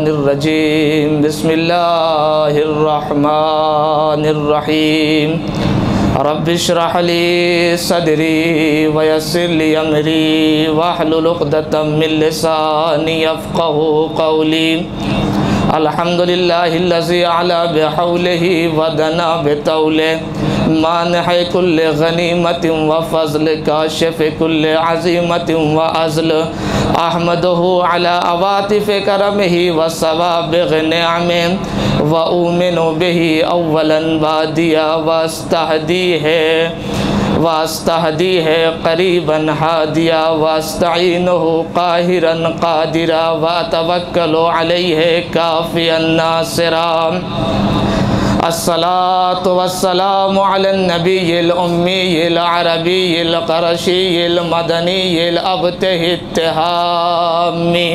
الرجیم بسم اللہ الرحمن الرحیم رب اشرح لی صدری ویسر لی امری واحلل عقدۃ من لسانی یفقهوا قولی الحمدللہ الذی علا بحولہ ودنا بطولہ مانح کل غنیمت وفضل کاشف کل عظیمت وعزل احمدہ علی عواطف کرمہ وثوابغ نعمہ وأؤمن به اولا بادیا واستہدیہ قریبا ہادیا واستعینہ قاہرا قادرا واتوکل علیہ کافیا ناصرا الصلاة والسلام على النبي الأمي العربي القرشي المدني الأبته التهامي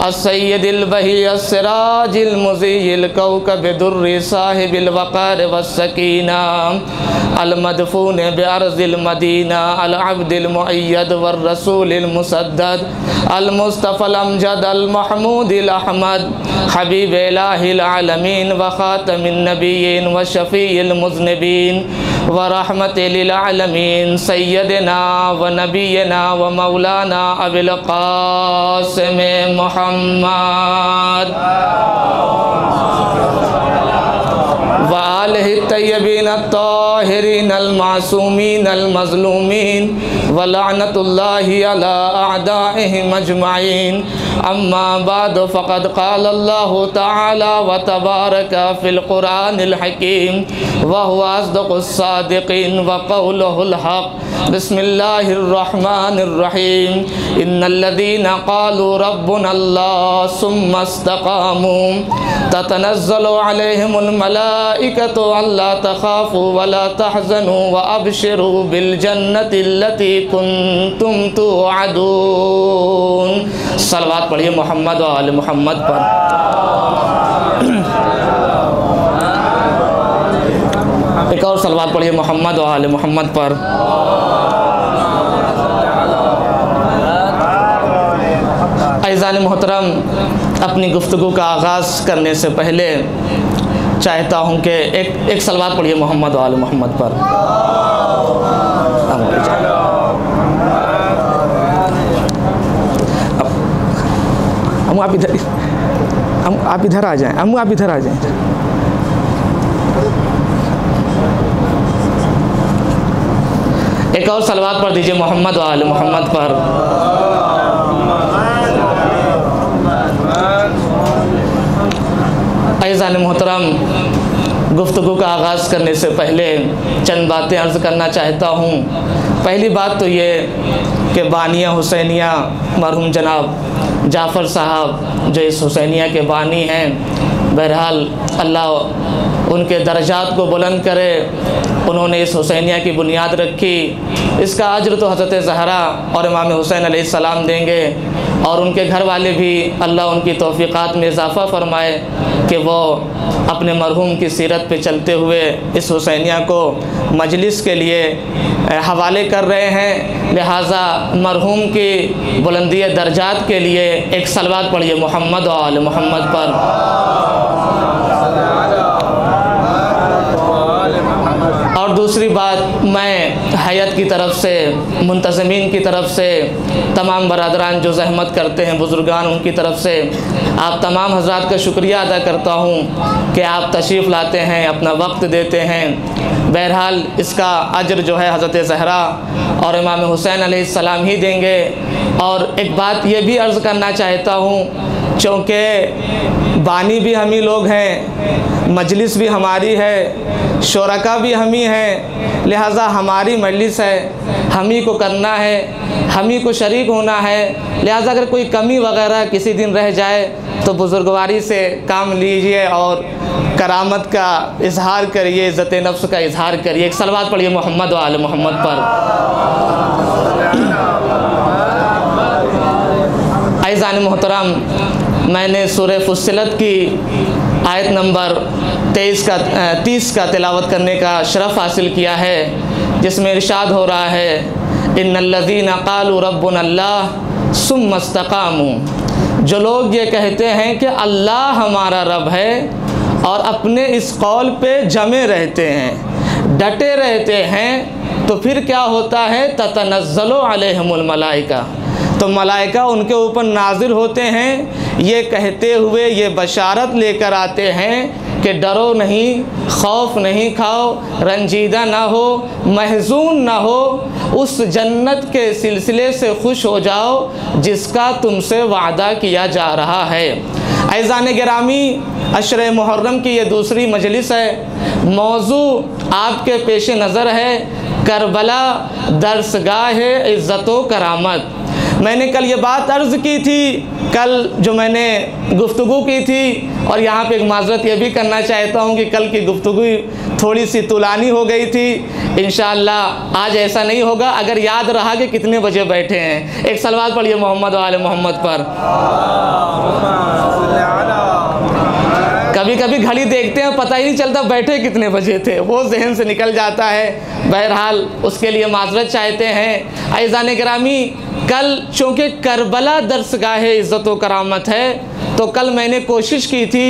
السيد البهي السراج المضيء الكوكب الدري صاحب الوقار والسكينة المدفون بأرض المدينة العبد المؤيد والرسول المسدد المصطفى الأمجد المحمود الأحمد حبيب إله العالمين وخاتم النبيين وشفيع المذنبين ورحمة للعالمين سيدنا ونبينا ومولانا أبي القاسم محمد وآلہ الطیبین الطاہرین المعصومین المظلومین ولعنت اللہ علی اعدائہم اجمعین اما بعد فقد قال اللہ تعالی وتبارک فی القرآن الحکیم وهو اصدق الصادقین وقولہ الحق بسم اللہ الرحمن الرحیم ان الذین قالوا ربنا اللہ ثم استقاموا تتنزل علیہم الملائکۃ الا تخافوا ولا تحزنوا وابشروا بالجنۃ التي کنتم توعدون۔ صلوات پڑھیے محمد و آل محمد پر۔ ایک اور صلوات پڑھیے محمد و آل محمد پر۔ عزیزان محترم، اپنی گفتگو کا آغاز کرنے سے پہلے چاہتا ہوں کہ ایک صلوات پڑھیے محمد و آل محمد پر۔ آپ ادھر آ جائیں، آپ ادھر آ جائیں۔ ایک اور صلوات پڑھ دیجئے محمد و آل محمد پر۔ عزیزان محترم، گفتگو کا آغاز کرنے سے پہلے چند باتیں عرض کرنا چاہتا ہوں۔ پہلی بات تو یہ کہ بانیہ حسینیہ مرحوم جناب جعفر صاحب جو اس حسینیہ کے بانی ہیں، بہرحال اللہ ان کے درجات کو بلند کرے۔ انہوں نے اس حسینیہ کی بنیاد رکھی، اس کا اجر تو حضرت زہرا اور امام حسین علیہ السلام دیں گے، اور ان کے گھر والے بھی اللہ ان کی توفیقات میں اضافہ فرمائے کہ وہ اپنے مرحوم کی سیرت پہ چلتے ہوئے اس حسینیہ کو مجلس کے لیے حوالے کر رہے ہیں۔ لہٰذا مرحوم کی بلندی درجات کے لیے ایک صلوات پڑھیے محمد و آل محمد پر۔ اور دوسری بات، میں حیات کی طرف سے، منتظمین کی طرف سے، تمام برادران جو زحمت کرتے ہیں، بزرگان، ان کی طرف سے آپ تمام حضرات کا شکریہ ادا کرتا ہوں کہ آپ تشریف لاتے ہیں، اپنا وقت دیتے ہیں۔ بہرحال اس کا اجر جو ہے حضرت زہرا اور امام حسین علیہ السلام ہی دیں گے۔ اور ایک بات یہ بھی عرض کرنا چاہتا ہوں، چونکہ بانی بھی ہم ہی لوگ ہیں، مجلس بھی ہماری ہے، شرکا بھی ہم ہی ہیں، لہٰذا ہماری مجلس ہے، ہم ہی کو کرنا ہے، ہم ہی کو شریک ہونا ہے۔ لہٰذا اگر کوئی کمی وغیرہ کسی دن رہ جائے تو بزرگواری سے کام لیجئے اور کرامت کا اظہار کریے، عزت نفس کا اظہار کریے۔ ایک صلوات پڑھیے محمد و آل محمد پر۔ عزیزان محترم، میں نے سورہ فصلت کی آیت نمبر 30 کا تلاوت کرنے کا شرف حاصل کیا ہے، جس میں ارشاد ہو رہا ہے ان الذین قالوا ربنا اللہ ثم استقاموا، جو لوگ یہ کہتے ہیں کہ اللہ ہمارا رب ہے اور اپنے اس قول پہ جمے رہتے ہیں، ڈٹے رہتے ہیں، تو پھر کیا ہوتا ہے؟ تتنزل علیہم الملائکہ، تو ملائکہ ان کے اوپر نازل ہوتے ہیں، یہ کہتے ہوئے یہ بشارت لے کر آتے ہیں کہ ڈرو نہیں، خوف نہیں کھاؤ، رنجیدہ نہ ہو، محزون نہ ہو، اس جنت کے سلسلے سے خوش ہو جاؤ جس کا تم سے وعدہ کیا جا رہا ہے۔ عزیزان گرامی، عشرہ محرم کی یہ دوسری مجلس ہے، موضوع آپ کے پیش نظر ہے کربلا درسگاہ عزت و کرامت۔ میں نے کل یہ بات عرض کی تھی، کل جو میں نے گفتگو کی تھی، اور یہاں پہ ایک معذرت یہ بھی کرنا چاہتا ہوں کہ کل کی گفتگو تھوڑی سی طولانی ہو گئی تھی، انشاءاللہ آج ایسا نہیں ہوگا۔ اگر یاد رہا کہ کتنے بجے بیٹھے ہیں، ایک صلوات پڑھیے محمد و آل محمد پر۔ کبھی کبھی گھڑی دیکھتے ہیں پتہ ہی نہیں چلتا بیٹھے کتنے بجے تھے، وہ ذہن سے نکل جاتا ہے۔ بہرحال اس کے لیے معذرت چاہتے ہیں۔ عزیزان گرامی، کل چونکہ کربلا درسگاہ عزت و کرامت ہے، تو کل میں نے کوشش کی تھی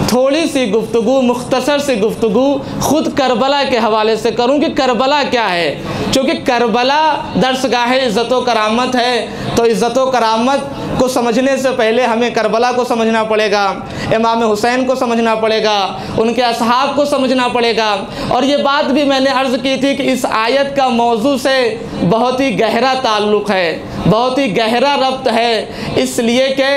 تھوڑی سی گفتگو، مختصر سی گفتگو خود کربلا کے حوالے سے کروں کہ کربلا کیا ہے۔ چونکہ کربلا درسگاہ عزت و کرامت ہے، تو عزت و کرامت کو سمجھنے سے پہلے ہمیں کربلا کو سمجھنا پڑے گا، امام حسین کو سمجھنا پڑے گا، ان کے اصحاب کو سمجھنا پڑے گا۔ اور یہ بات بھی میں نے عرض کی تھی کہ اس آیت کا موضوع سے بہت ہی گہرا تعلق ہے، بہت ہی گہرا ربط ہے، اس لیے کہ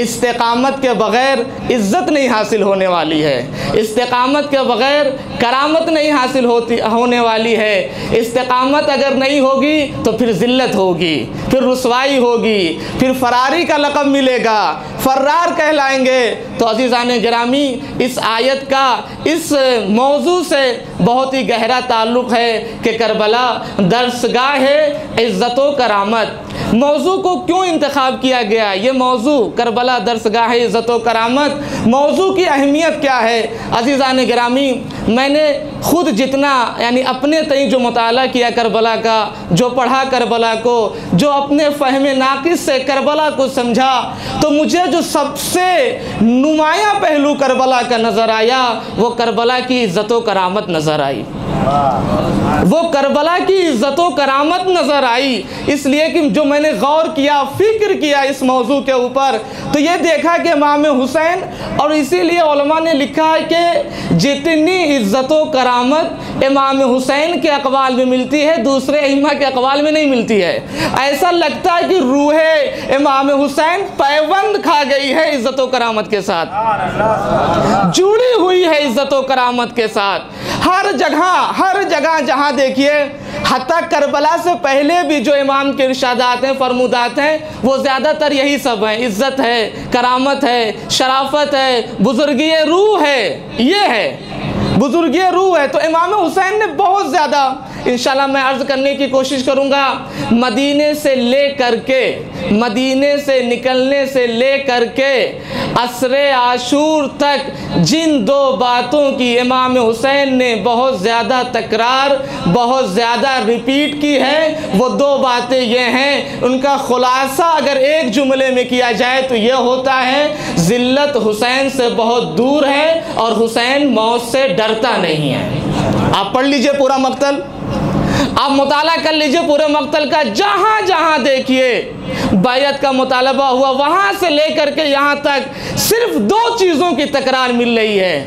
استقامت کے بغیر عزت نہیں حاصل ہونے والی ہے، استقامت کے بغیر کرامت نہیں حاصل ہونے والی ہے۔ استقامت اگر نہیں ہوگی تو پھر ذلت ہوگی، پھر رسوائی ہوگی، پھر فراری کا لقب ملے گا، فرار کہلائیں گے۔ تو عزیزان گرامی، اس آیت کا اس موضوع سے بہت ہی گہرا تعلق ہے کہ کربلا درسگاہ عزت و کرامت۔ موضوع کو کیوں انتخاب کیا گیا؟ یہ موضوع کربلا درسگاہ عزت و کرامت، موضوع کی اہمیت کیا ہے؟ عزیزان گرامی، میں نے خود جتنا یعنی اپنے تئیں جو مطالعہ کیا کربلا کا، جو پڑھا کربلا کو، جو اپنے فہم ناقص سے کربلا کو سمجھا، تو مجھے جو سب سے نمایاں پہلو کربلا کا نظر آیا وہ کربلا کی عزت و کرامت نظر آئی، وہ کربلا کی عزت و کرامت نظر آئی۔ اس لیے کہ جو میں نے غور کیا، فکر کیا اس موضوع کے اوپر، تو یہ دیکھا کہ امام حسین، اور اسی لیے علماء نے لکھا ہے کہ جتنی عزت و کرامت امام حسین کے اقوال میں ملتی ہے دوسرے ائمہ کے اقوال میں نہیں ملتی ہے۔ ایسا لگتا ہے کہ روح امام حسین پیوند کھا گئی ہے عزت و کرامت کے ساتھ، جڑی ہوئی ہے عزت و کرامت کے ساتھ۔ ہر جگہ جہاں دیکھیے، حتیٰ کربلا سے پہلے بھی جو امام کے ارشادات ہیں، فرمودات ہیں، وہ زیادہ تر یہی سب ہیں، عزت ہے، کرامت ہے، شرافت ہے، بزرگی روح ہے، یہ ہے بزرگی روح ہے۔ تو امام حسین نے بہت زیادہ، انشاءاللہ میں عرض کرنے کی کوشش کروں گا، مدینے سے لے کر کے، مدینے سے نکلنے سے لے کر کے عصر عاشور تک جن دو باتوں کی امام حسین نے بہت زیادہ تکرار، بہت زیادہ ریپیٹ کی ہے، وہ دو باتیں یہ ہیں، ان کا خلاصہ اگر ایک جملے میں کیا جائے تو یہ ہوتا ہے: ذلت حسین سے بہت دور ہے اور حسین موت سے ڈرتا نہیں ہے۔ آپ پڑھ لیجئے پورا مقتل، آپ مطالعہ کر لیجئے پورے مقتل کا، جہاں جہاں دیکھیے بیعت کا مطالبہ ہوا، وہاں سے لے کر کے یہاں تک صرف دو چیزوں کی تکرار مل رہی ہے: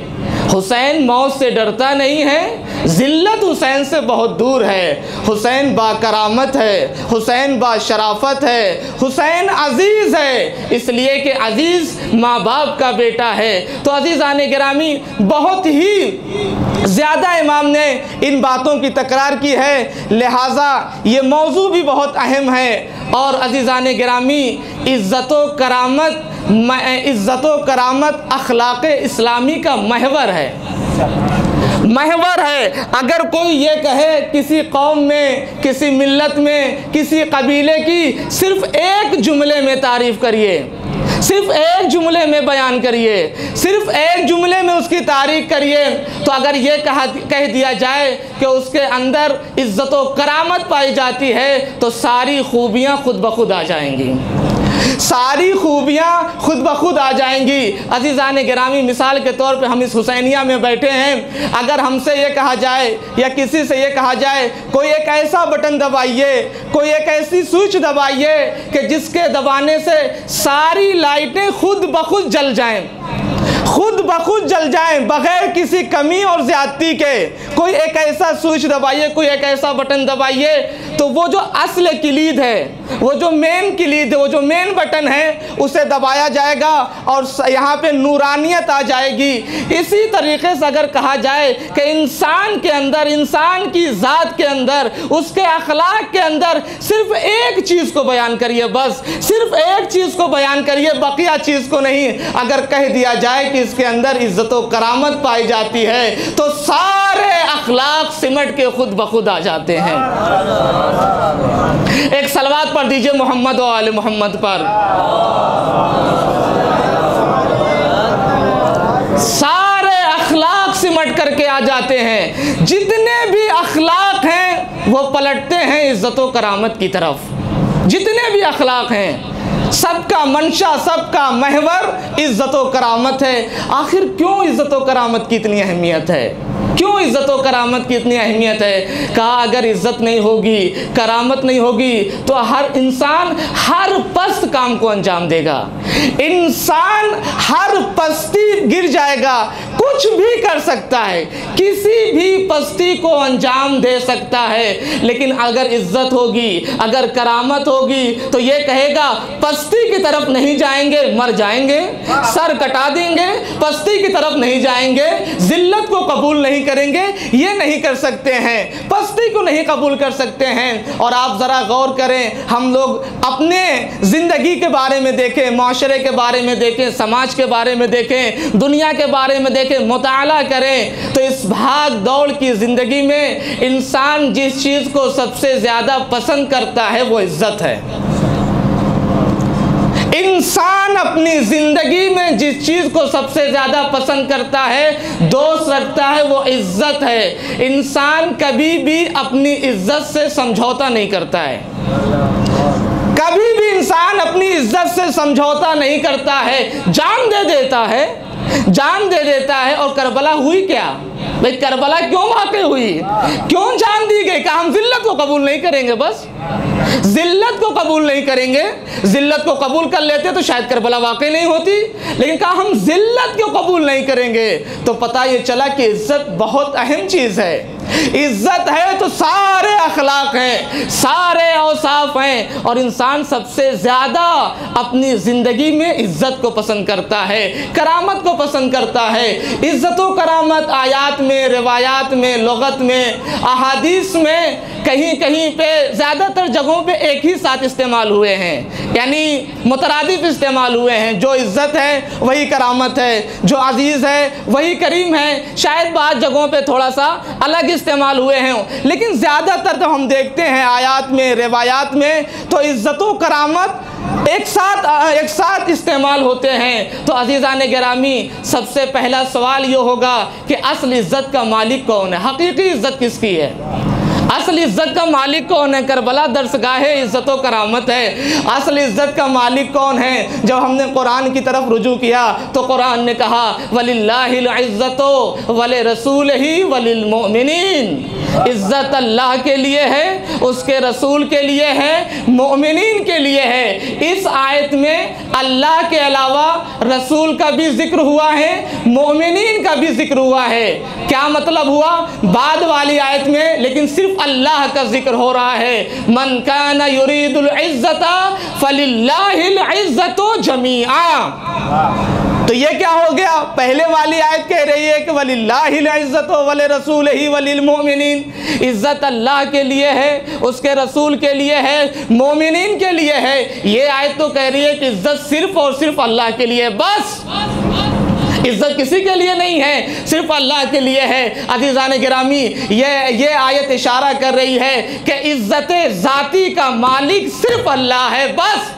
حسین موت سے ڈرتا نہیں ہے، ذلت حسین سے بہت دور ہے، حسین با کرامت ہے، حسین با شرافت ہے، حسین عزیز ہے، اس لیے کہ عزیز ماں باپ کا بیٹا ہے۔ تو عزیزان گرامی، بہت ہی زیادہ امام نے ان باتوں کی تکرار کی ہے، لہٰذا یہ موضوع بھی بہت اہم ہے۔ اور عزیزان گرامی، عزت و کرامت اخلاق اسلامی کا محور ہے، محور ہے۔ اگر کوئی یہ کہے کسی قوم میں، کسی ملت میں، کسی قبیلے کی صرف ایک جملے میں تعریف کریے، صرف ایک جملے میں بیان کریے، صرف ایک جملے میں اس کی تعریف کریے، تو اگر یہ کہہ دیا جائے کہ اس کے اندر عزت و کرامت پائی جاتی ہے تو ساری خوبیاں خود بخود آ جائیں گی، ساری خوبیاں خود بخود آ جائیں گی۔ عزیزان گرامی، مثال کے طور پہ ہم اس حسینیہ میں بیٹھے ہیں، اگر ہم سے یہ کہا جائے یا کسی سے یہ کہا جائے کوئی ایک ایسا بٹن دبائیے، کوئی ایک ایسی سوئچ دبائیے کہ جس کے دبانے سے ساری لائٹیں خود بخود جل جائیں، خود بخود جل جائیں بغیر کسی کمی اور زیادتی کے، کوئی ایک ایسا سوئچ دبائیے، کوئی ایک ایسا بٹن دبائیے، تو وہ جو اصل کلید ہے، وہ جو مین کلید ہے، وہ جو مین بٹن ہے، اسے دبایا جائے گا اور یہاں پہ نورانیت آ جائے گی۔ اسی طریقے سے اگر کہا جائے کہ انسان کے اندر، انسان کی ذات کے اندر، اس کے اخلاق کے اندر صرف ایک چیز کو بیان کریے، بس صرف ایک چیز کو بیان کریے، بقیہ چیز کو نہیں۔ اگر کہہ دیا جائے کہ اس کے اندر عزت و کرامت پائی جاتی ہے تو سارے اخلاق سمٹ کے خود بخود آ جاتے ہیں۔ ایک صلوات پڑھ دیجئے محمد و آل محمد پر۔ سارے اخلاق سمٹ کر کے آ جاتے ہیں، جتنے بھی اخلاق ہیں وہ پلٹتے ہیں عزت و کرامت کی طرف، جتنے بھی اخلاق ہیں سب کا منشا، سب کا محور عزت و کرامت ہے۔ آخر کیوں عزت و کرامت کی اتنی اہمیت ہے؟ کیوں عزت و کرامت کی اتنی اہمیت ہے؟ کہا اگر عزت نہیں ہوگی، کرامت نہیں ہوگی تو ہر انسان ہر پست کام کو انجام دے گا، انسان ہر پستی گر جائے گا، کچھ بھی کر سکتا ہے، کسی بھی پستی کو انجام دے سکتا ہے، لیکن اگر عزت ہوگی، اگر کرامت ہوگی تو یہ کہے گا پستی کی طرف نہیں جائیں گے، مر جائیں گے، سر کٹا دیں گے، پستی کی طرف نہیں جائیں گے، ذلت کو قبول نہیں کریں گے، یہ نہیں کر سکتے ہیں، پستی کو نہیں قبول کر سکتے ہیں۔ اور آپ ذرا غور کریں، ہم لوگ اپنے زندگی کے بارے میں دیکھیں، معاشرے کے بارے میں دیکھیں، سماج کے بارے میں دیکھیں، دنیا کے بارے میں دیکھیں، مطالعہ کریں تو اس بھاگ دوڑ کی زندگی میں انسان جس چیز کو سب سے زیادہ پسند کرتا ہے وہ عزت ہے۔ انسان اپنی زندگی میں جس چیز کو سب سے زیادہ پسند کرتا ہے، دوست رکھتا ہے، وہ عزت ہے۔ انسان کبھی بھی اپنی عزت سے سمجھوتا نہیں کرتا ہے، کبھی بھی انسان اپنی عزت سے سمجھوتا نہیں کرتا ہے، جان دے دیتا ہے، جان دے دیتا ہے۔ اور کربلا ہوئی کیا؟ بھئی کربلا کیوں واقع ہوئی؟ کیوں جان دی گئی؟ کہ ہم ذلت کو قبول نہیں کریں گے، بس ذلت کو قبول نہیں کریں گے۔ ذلت کو قبول کر لیتے تو شاید کربلا واقع نہیں ہوتی، لیکن کہا ہم ذلت کو قبول نہیں کریں گے، تو پتہ یہ چلا کہ عزت بہت اہم چیز ہے۔ عزت ہے تو سارے اخلاق ہیں، سارے اوصاف ہیں، اور انسان سب سے زیادہ اپنی زندگی میں عزت کو پسند کرتا ہے، کرامت کو پسند کرتا ہے۔ عزت و کرامت آیات میں، روایات میں، لغت میں، احادیث میں کہیں کہیں پہ، زیادہ تر جگہوں پہ ایک ہی ساتھ استعمال ہوئے ہیں، یعنی مترادف استعمال ہوئے ہیں۔ جو عزت ہے وہی کرامت ہے، جو عزیز ہے وہی کریم ہے۔ شاید بعض جگہوں پہ تھوڑا سا الگ استعمال ہوئے ہیں، لیکن زیادہ تر تو ہم دیکھتے ہیں آیات میں، روایات میں تو عزت و کرامت ایک ساتھ استعمال ہوتے ہیں۔ تو عزیزان گرامی، سب سے پہلا سوال یہ ہوگا کہ اصل عزت کا مالک کون ہے؟ حقیقی عزت کس کی ہے؟ اصل عزت کا مالک کون ہے؟ کربلا درسگاہ عزت و کرامت ہے۔ اصل عزت کا مالک کون ہے؟ جب ہم نے قرآن کی طرف رجوع کیا تو قرآن نے کہا وَلِلَّهِ الْعِزَّةُ وَلِرَسُولِهِ وَلِلْمُؤْمِنِينَ، عزت اللہ کے لیے ہے، اس کے رسول کے لیے ہے، مومنین کے لیے ہے۔ اس آیت میں اللہ کے علاوہ رسول کا بھی ذکر ہوا ہے، مومنین کا بھی ذکر ہوا ہے۔ کیا مطلب ہوا؟ بعد والی آیت میں لیکن صرف اللہ کا ذکر ہو رہا ہے، من کان یرید العزت فللہ العزت جمیعا۔ تو یہ کیا ہو گیا؟ پہلے والی آیت کہہ رہی ہے کہ وَلِلَّهِ الْعِزَّةُ وَلِرَسُولِهِ وَلِلْمُؤْمِنِينَ، عزت اللہ کے لیے ہے، اس کے رسول کے لیے ہے، مومنین کے لیے ہے۔ یہ آیت تو کہہ رہی ہے کہ عزت صرف اور صرف اللہ کے لیے، بس عزت کسی کے لیے نہیں ہے، صرف اللہ کے لیے ہے۔ عزیزان گرامی، یہ آیت اشارہ کر رہی ہے کہ عزت ذاتی کا مالک صرف اللہ ہے بس۔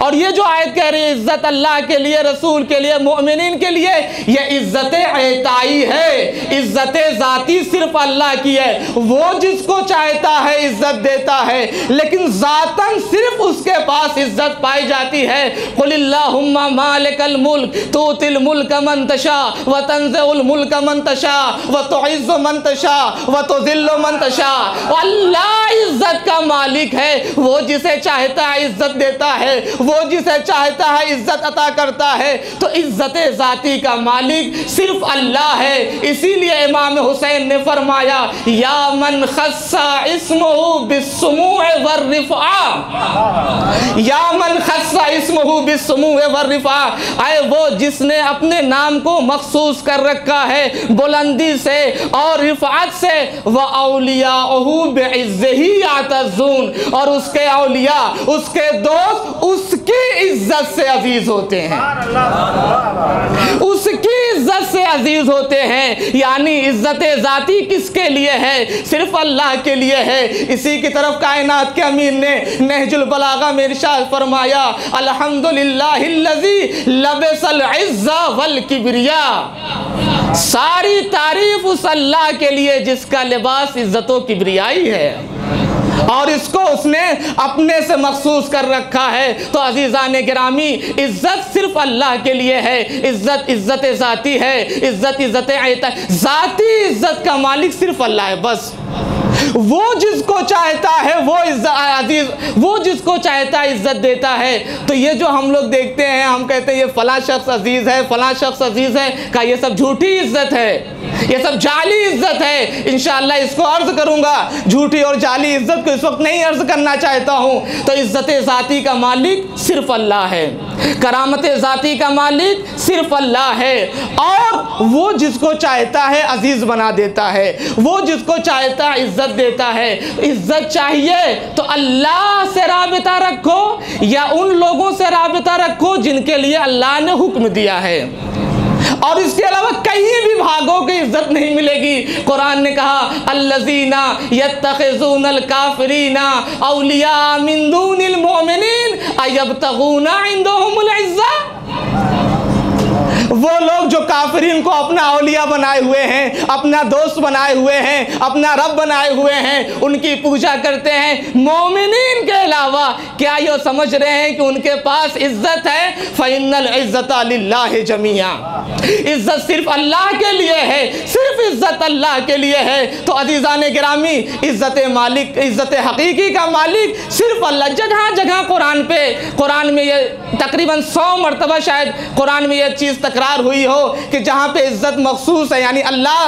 اور یہ جو آیت کہہ رہی ہے عزت اللہ کے لیے، رسول کے لیے، مومنین کے لیے، یہ عزت اعطائی ہے، عزت ذاتی صرف اللہ کی ہے۔ وہ جس کو چاہتا ہے عزت دیتا ہے، لیکن ذاتاً صرف اس کے پاس عزت پائی جاتی ہے۔ قل اللہم مالک الملک تؤتی الملک من تشاء وتنزع الملک من تشاء وتعز من تشاء وتذل من تشاء۔ اللہ عزت کا مالک ہے، وہ جسے چاہتا ہے عزت دیتا ہے، وہ جسے چاہتا ہے عزت عطا کرتا ہے۔ تو عزت ذاتی کا مالک صرف اللہ ہے۔ اسی لیے امام حسین نے فرمایا یا من خص اسمہ بالسموع والرفعہ، یا من خص اسمہ بالسموع والرفعہ، اے وہ جس نے اپنے نام کو مخصوص کر رکھا ہے بلندی سے اور رفعت سے، وَأَوْلِيَاؤُهُ بِعِزِّهِ يَعْتَزُّونَ، اور اس کے اولیاء، اس کے دوست اس کی عزت سے عزیز ہوتے ہیں، اس کی عزت سے عزیز ہوتے ہیں۔ یعنی عزت ذاتی کس کے لیے ہے؟ صرف اللہ کے لیے ہے۔ اسی کی طرف کائنات کے امیر نے نہج البلاغہ میں ارشاد فرمایا الحمدللہ الذی لبس العز والکبریاء، ساری تعریف اس اللہ کے لیے جس کا لباس عزت و کبریائی ہے اور اس کو اس نے اپنے سے مخصوص کر رکھا ہے۔ تو عزیزان گرامی، عزت صرف اللہ کے لیے ہے، عزت ذاتی ہے، عزت ذاتی عزت کا مالک صرف اللہ ہے بس۔ وہ جس کو چاہتا ہے وہ جس کو چاہتا ہے عزت دیتا ہے۔ تو یہ جو ہم لوگ دیکھتے ہیں، ہم کہتے ہیں یہ فلاں شخص عزیز ہے، فلاں شخص عزیز ہے، کہ یہ سب جھوٹی عزت ہے، یہ سب جعلی عزت ہے۔ انشاءاللہ اس کو عرض کروں گا، جھوٹی اور جعلی عزت کو اس وقت نہیں عرض کرنا چاہتا ہوں۔ تو عزت ذاتی کا مالک صرف اللہ ہے، کرامت ذاتی کا مالک صرف اللہ ہے، اور وہ جس کو چاہتا ہے عزیز بنا دیتا ہے، وہ جس کو چاہتا ہے عزت دیتا ہے۔ عزت چاہیے تو اللہ سے رابطہ رکھو یا ان لوگوں سے رابطہ رکھو جن کے لیے اللہ نے حکم دیا ہے، اور اس کے علاوہ کہیں بھی بھاگو کہ عزت نہیں ملے گی۔ قرآن نے کہا الذین یتخذون الکافرین اولیاء من دون المؤمنین ایبتغون عندهم العزہ، وہ لوگ جو کافرین کو اپنا اولیاء بنائے ہوئے ہیں، اپنا دوست بنائے ہوئے ہیں، اپنا رب بنائے ہوئے ہیں، ان کی پوجا کرتے ہیں مومنین کے علاوہ، کیا یہ سمجھ رہے ہیں کہ ان کے پاس عزت ہے؟ فَإِنَّ الْعِزَّةَ لِلَّهِ جَمِيعًا، عزت صرف اللہ کے لیے ہے، صرف عزت اللہ کے لیے ہے۔ تو عزیزان گرامی، عزت مالک، عزت حقیقی کا مالک صرف اللہ۔ جگہ جگہ قرآن میں یہ تقریباً 100 مرتبہ شاید قرآن میں یہ چیز تکرار ہوئی ہو کہ جہاں پہ عزت مخصوص ہے، یعنی اللہ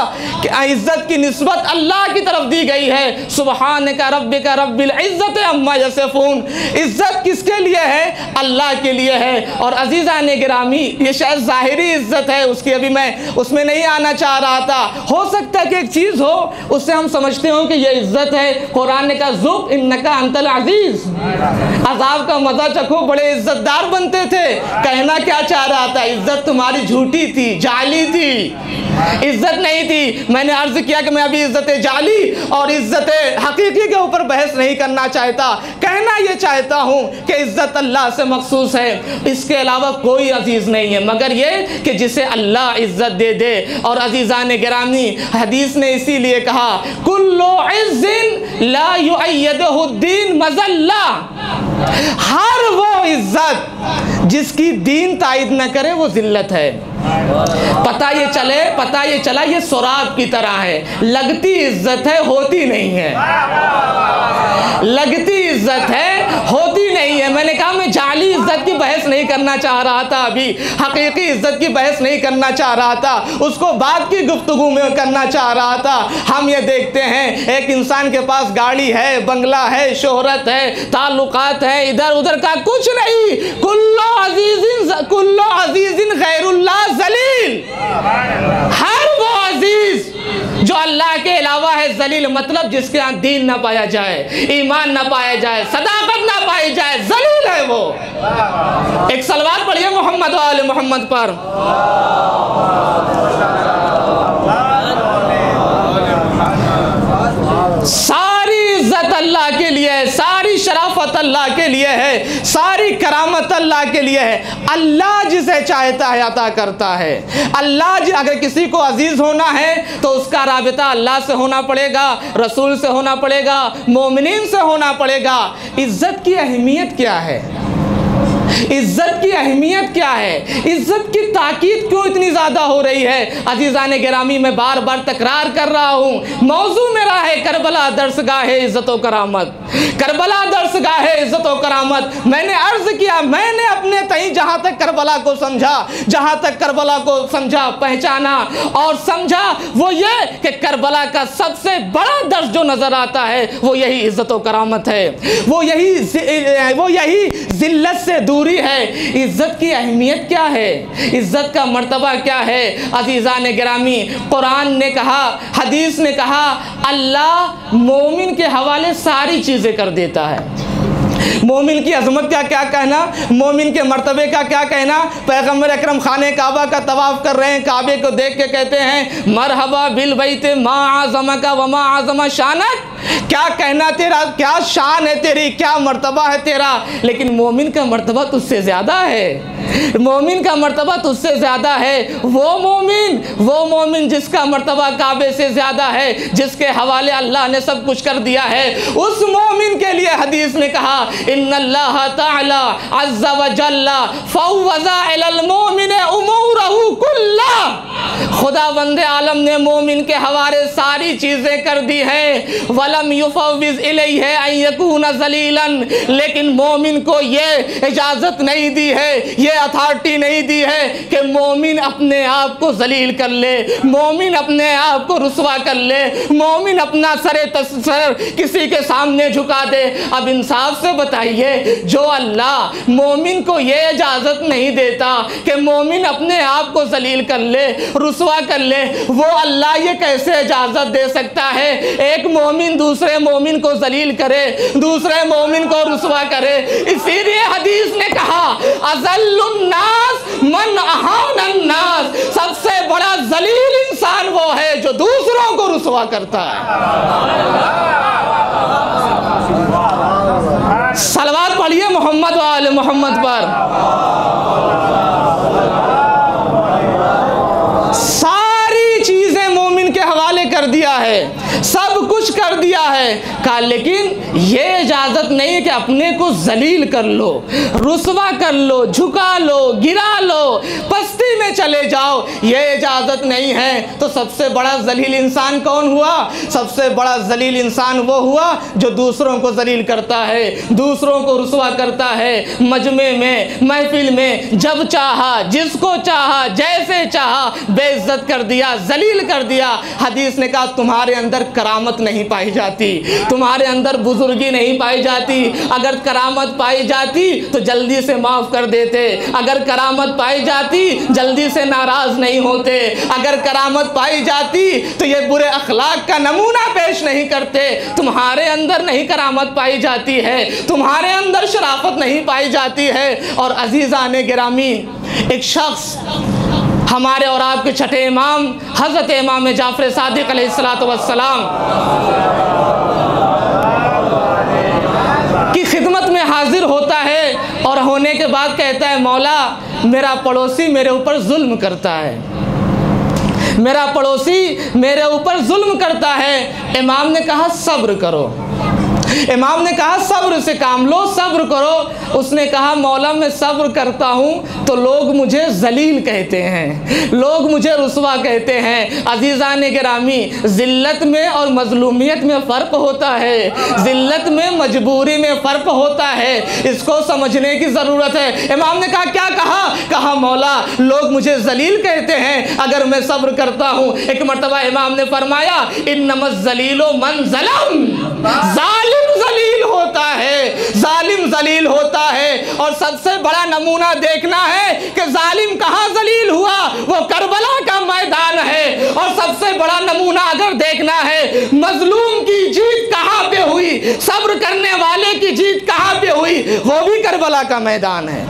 عزت کی نسبت اللہ کی طرف دی گئی ہے۔ سبحانک ربک رب العزت عما یصفون، عزت کس کے لیے ہے؟ اللہ کے لیے ہے۔ اور عزیزان گرامی، یہ شاید ظاہری عزت ہے، اس کی ابھی میں اس میں نہیں آنا چاہ رہا تھا۔ ہو سکتا ہے کہ ایک چیز ہو اس سے ہم سمجھتے ہوں کہ یہ عزت ہے۔ قرآن نے کہا ذُق انک انت العزیز، عذاب کا مزہ چکھو، بڑے عزت دار بنتے تھے۔ کہنا کیا چاہ رہا تھا؟ عزت تمہاری جھوٹی تھی، جعلی تھی، عزت نہیں تھی۔ میں نے عرض کیا کہ میں ابھی عزت جعلی اور عزت حقیقی کے اوپر بحث نہیں کرنا چاہتا، کہنا یہ چاہتا ہوں کہ عزت اللہ سے مخصوص ہے، اس کے علاوہ کوئی عزیز نہیں ہے مگر یہ کہ جسے اللہ عزت دے دے۔ اور عزیزان گرامی، حدیث نے اسی لیے کہا کل عز لا یؤیدہ الدین مذلہ، ہر وہ عزت جس کی دین تائید نہ کرے وہ ذلت ہے۔ پتہ یہ چلا یہ سراب کی طرح ہے، لگتی عزت ہے ہوتی نہیں ہے، لگتی عزت ہے ہوتی نہیں ہے۔ میں نے کہا میں جعلی عزت کی بحث نہیں کرنا چاہ رہا تھا، ابھی حقیقی عزت کی بحث نہیں کرنا چاہ رہا تھا، اس کو بعد کی گفتگو میں کرنا چاہ رہا تھا۔ ہم یہ دیکھتے ہیں ایک انسان کے پاس گاڑی ہے، بنگلہ ہے، شہرت ہے، تعلقات ہے، ادھر ادھر کا کچھ نہیں، کل عزیز غیر اللہ ذلیل، ہر وہ عزیز جو اللہ کے علاوہ ہے ذلیل، مطلب جس کے ہاں دین نہ پایا جائے، ایمان نہ پایا جائے، صداقت نہ پائی جائے، ذلیل ہے وہ۔ ایک صلوات پڑھیے محمد و آل محمد پر۔ ساری عزت اللہ کے لیے ہے، ساری شرافت اللہ کے لیے ہے، ساری کرامت اللہ کے لیے ہے۔ اللہ جسے چاہتا ہے عطا کرتا ہے۔ اللہ اگر کسی کو عزیز ہونا ہے تو اس کا رابطہ اللہ سے ہونا پڑے گا، رسول سے ہونا پڑے گا، مومنین سے ہونا پڑے گا۔ عزت کی اہمیت کیا ہے؟ عزت کی اہمیت کیا ہے؟ عزت کی تاکید کیوں اتنی زیادہ ہو رہی ہے؟ عزیزان گرامی، میں بار بار تکرار کر رہا ہوں، موضوع میرا ہے کربلا درسگاہ عزت و کرامت۔ کربلا درسگاہ عزت و کرامت۔ میں نے عرض کیا، میں نے اپنے تئیں جہاں تک کربلا کو سمجھا، جہاں تک کربلا کو سمجھا، پہچانا اور سمجھا، وہ یہ کہ کربلا کا سب سے بڑا درس جو نظر آتا ہے وہ یہی عزت و کرامت ہے، وہ یہی ذلت سے دوری ہے۔ عزت کی اہمیت کیا ہے؟ عزت کا مرتبہ کیا ہے؟ عزیزان گرامی، قرآن نے کہا، حدیث نے کہا، اللہ مومن کے حوالے ساری چیزیں کر دیتا ہے۔ مومن کی عظمت کا کیا کہنا، مومن کے مرتبے کا کیا کہنا۔ پیغمبر اکرم خانہ کعبہ کا طواف کر رہے ہیں، کعبے کو دیکھ کے کہتے ہیں مرحبا بالبیت ما اعظمک وما اعظم شانک۔ کیا کہنا تیرا، کیا شان ہے تیری، کیا مرتبہ ہے تیرا، لیکن مومن کا مرتبہ تجھ سے زیادہ ہے، مومن کا مرتبہ تجھ سے زیادہ ہے۔ وہ مومن جس کا مرتبہ کعبے سے زیادہ ہے، جس کے حوالے اللہ نے سب کچھ کر دیا ہے، اس مومن کے لیے حدیث نے کہا ان اللہ تعالی عز وجل فوض الی المؤمن امورہ کلہ۔ خدا بند عالم نے مومن کے حوالے ساری چیزیں کر دی ہیں، ولم یفوض الیہ ان یکون ذلیلا، لیکن مومن کو یہ اجازت نہیں دی ہے، یہ اتھارٹی نہیں دی ہے کہ مومن اپنے آپ کو ذلیل کر لے، مومن اپنے آپ کو رسوا کر لے، مومن اپنا سر کسی کے سامنے جھکا دے۔ اب انصاف سے بتائیے، جو اللہ مومن کو یہ اجازت نہیں دیتا کہ مومن اپنے آپ کو ذلیل کر لے، رسوا کر لے، وہ اللہ یہ کیسے اجازت دے سکتا ہے ایک مومن دوسرے مومن کو ذلیل کرے، دوسرے مومن کو رسوا کرے؟ اسی لیے حدیث نے کہا اذل الناس من اہان الناس، سب سے بڑا ذلیل انسان وہ ہے جو دوسروں کو رسوا کرتا ہے۔ صلوات پڑھیے محمد و آل محمد پر۔ ساری چیزیں مومن کے حوالے کر دیا ہے، سب کچھ کر دیا ہے، کہا لیکن یہ اجازت نہیں ہے کہ اپنے کو ذلیل کر لو، رسوا کر لو، جھکا لو، گرا لو، پستی میں چلے جاؤ، یہ اجازت نہیں ہے۔ تو سب سے بڑا ذلیل انسان کون ہوا؟ سب سے بڑا ذلیل انسان وہ ہوا جو دوسروں کو ذلیل کرتا ہے، دوسروں کو رسوا کرتا ہے، مجمع میں، محفل میں، جب چاہا، جس کو چاہا، جیسے چاہا بے عزت کر دیا، ذلیل کر دیا۔ حدیث نے کہا تمہارے اندر کرامت نہیں پائی جاتی، تمہارے اندر بزرگی نہیں پائی جاتی۔ اگر کرامت پائی جاتی تو جلدی سے معاف کر دیتے، اگر کرامت پائی جاتی جلدی سے ناراض نہیں ہوتے، اگر کرامت پائی جاتی تو یہ برے اخلاق کا نمونہ پیش نہیں کرتے۔ تمہارے اندر نہیں کرامت پائی جاتی ہے، تمہارے اندر شرافت نہیں پائی جاتی ہے۔ اور عزیزان گرامی، ایک شخص ہمارے اور آپ کے چھٹے امام حضرت امام جعفر صادق علیہ السلام کی خدمت میں حاضر ہوتا ہے اور ہونے کے بعد کہتا ہے مولا میرا پڑوسی میرے اوپر ظلم کرتا ہے، میرا پڑوسی میرے اوپر ظلم کرتا ہے۔ امام نے کہا صبر کرو، امام نے کہا صبر سے کام لو، صبر کرو۔ اس نے کہا مولا میں صبر کرتا ہوں تو لوگ مجھے ذلیل کہتے ہیں، لوگ مجھے رسوا کہتے ہیں۔ عزیزان گرامی، ذلت میں اور مظلومیت میں فرق ہوتا ہے، ذلت میں مجبوری میں فرق ہوتا ہے، اس کو سمجھنے کی ضرورت ہے۔ امام نے کہا کیا کہا؟ کہا مولا لوگ مجھے ذلیل کہتے ہیں اگر میں صبر کرتا ہوں۔ ایک مرتبہ امام نے فرمایا انما الذلیل من ظلم، ظالم ذلیل ہوتا ہے، ظالم ذلیل ہوتا ہے، اور سب سے بڑا نمونہ دیکھنا ہے کہ ظالم کہاں ذلیل ہوا، وہ کربلا کا میدان ہے، اور سب سے بڑا نمونہ اگر دیکھنا ہے مظلوم کی جیت کہاں پہ ہوئی، صبر کرنے والے کی جیت کہاں پہ ہوئی، وہ بھی کربلا کا میدان ہے،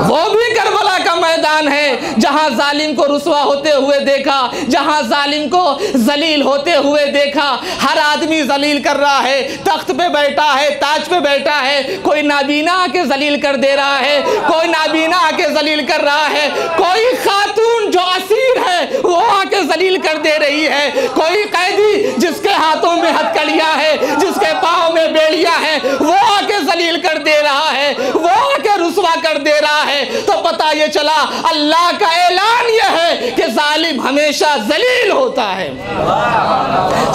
وہ بھی کربلا کا میدان ہے، جہاں ظالم کو رسوا ہوتے ہوئے دیکھا، جہاں ظالم کو ذلیل ہوتے ہوئے دیکھا، ہر آدمی ذلیل کر رہا ہے، تخت پہ بیٹھا ہے، تاج پہ بیٹھا ہے، کوئی نابینا آ کے ذلیل کر دے رہا ہے، کوئی نابینا آ کے ذلیل کر رہا ہے، کوئی خاتون جو اسیر ہے وہ آ کے ذلیل کر دے رہی ہے، کوئی قیدی جس کے ہاتھوں میں ہتکڑیاں ہے، جس کے پاؤں میں بیڑیاں ہیں، وہ آ کے ذلیل کر دے رہا ہے، وہ آ کے رسوا کر دے رہا ہے، تو پتہ یہ چلا اللہ کا اعلان یہ ہے کہ ظالم ہمیشہ ذلیل ہوتا ہے۔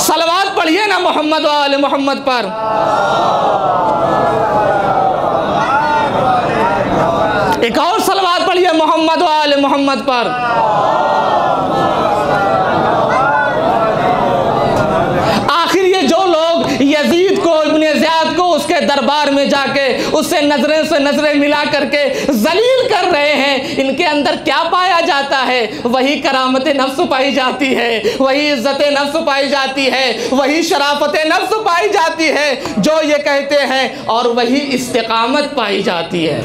صلوات پڑھیے نا محمد و آل محمد پر۔ ایک اور صلوات پڑھیے محمد و آل محمد پر۔ آخر یہ جو لوگ یزید کو، ابن زیاد کو اس کے دربار میں جا کے اس سے نظریں ملا کر کے ذلیل کر رہے ہیں، ان کے اندر کیا پایا جاتا ہے؟ وہی کرامت نفس پائی جاتی ہے، وہی عزت نفس پائی جاتی ہے، وہی شرافت نفس پائی جاتی ہے جو یہ کہتے ہیں، اور وہی استقامت پائی جاتی ہے،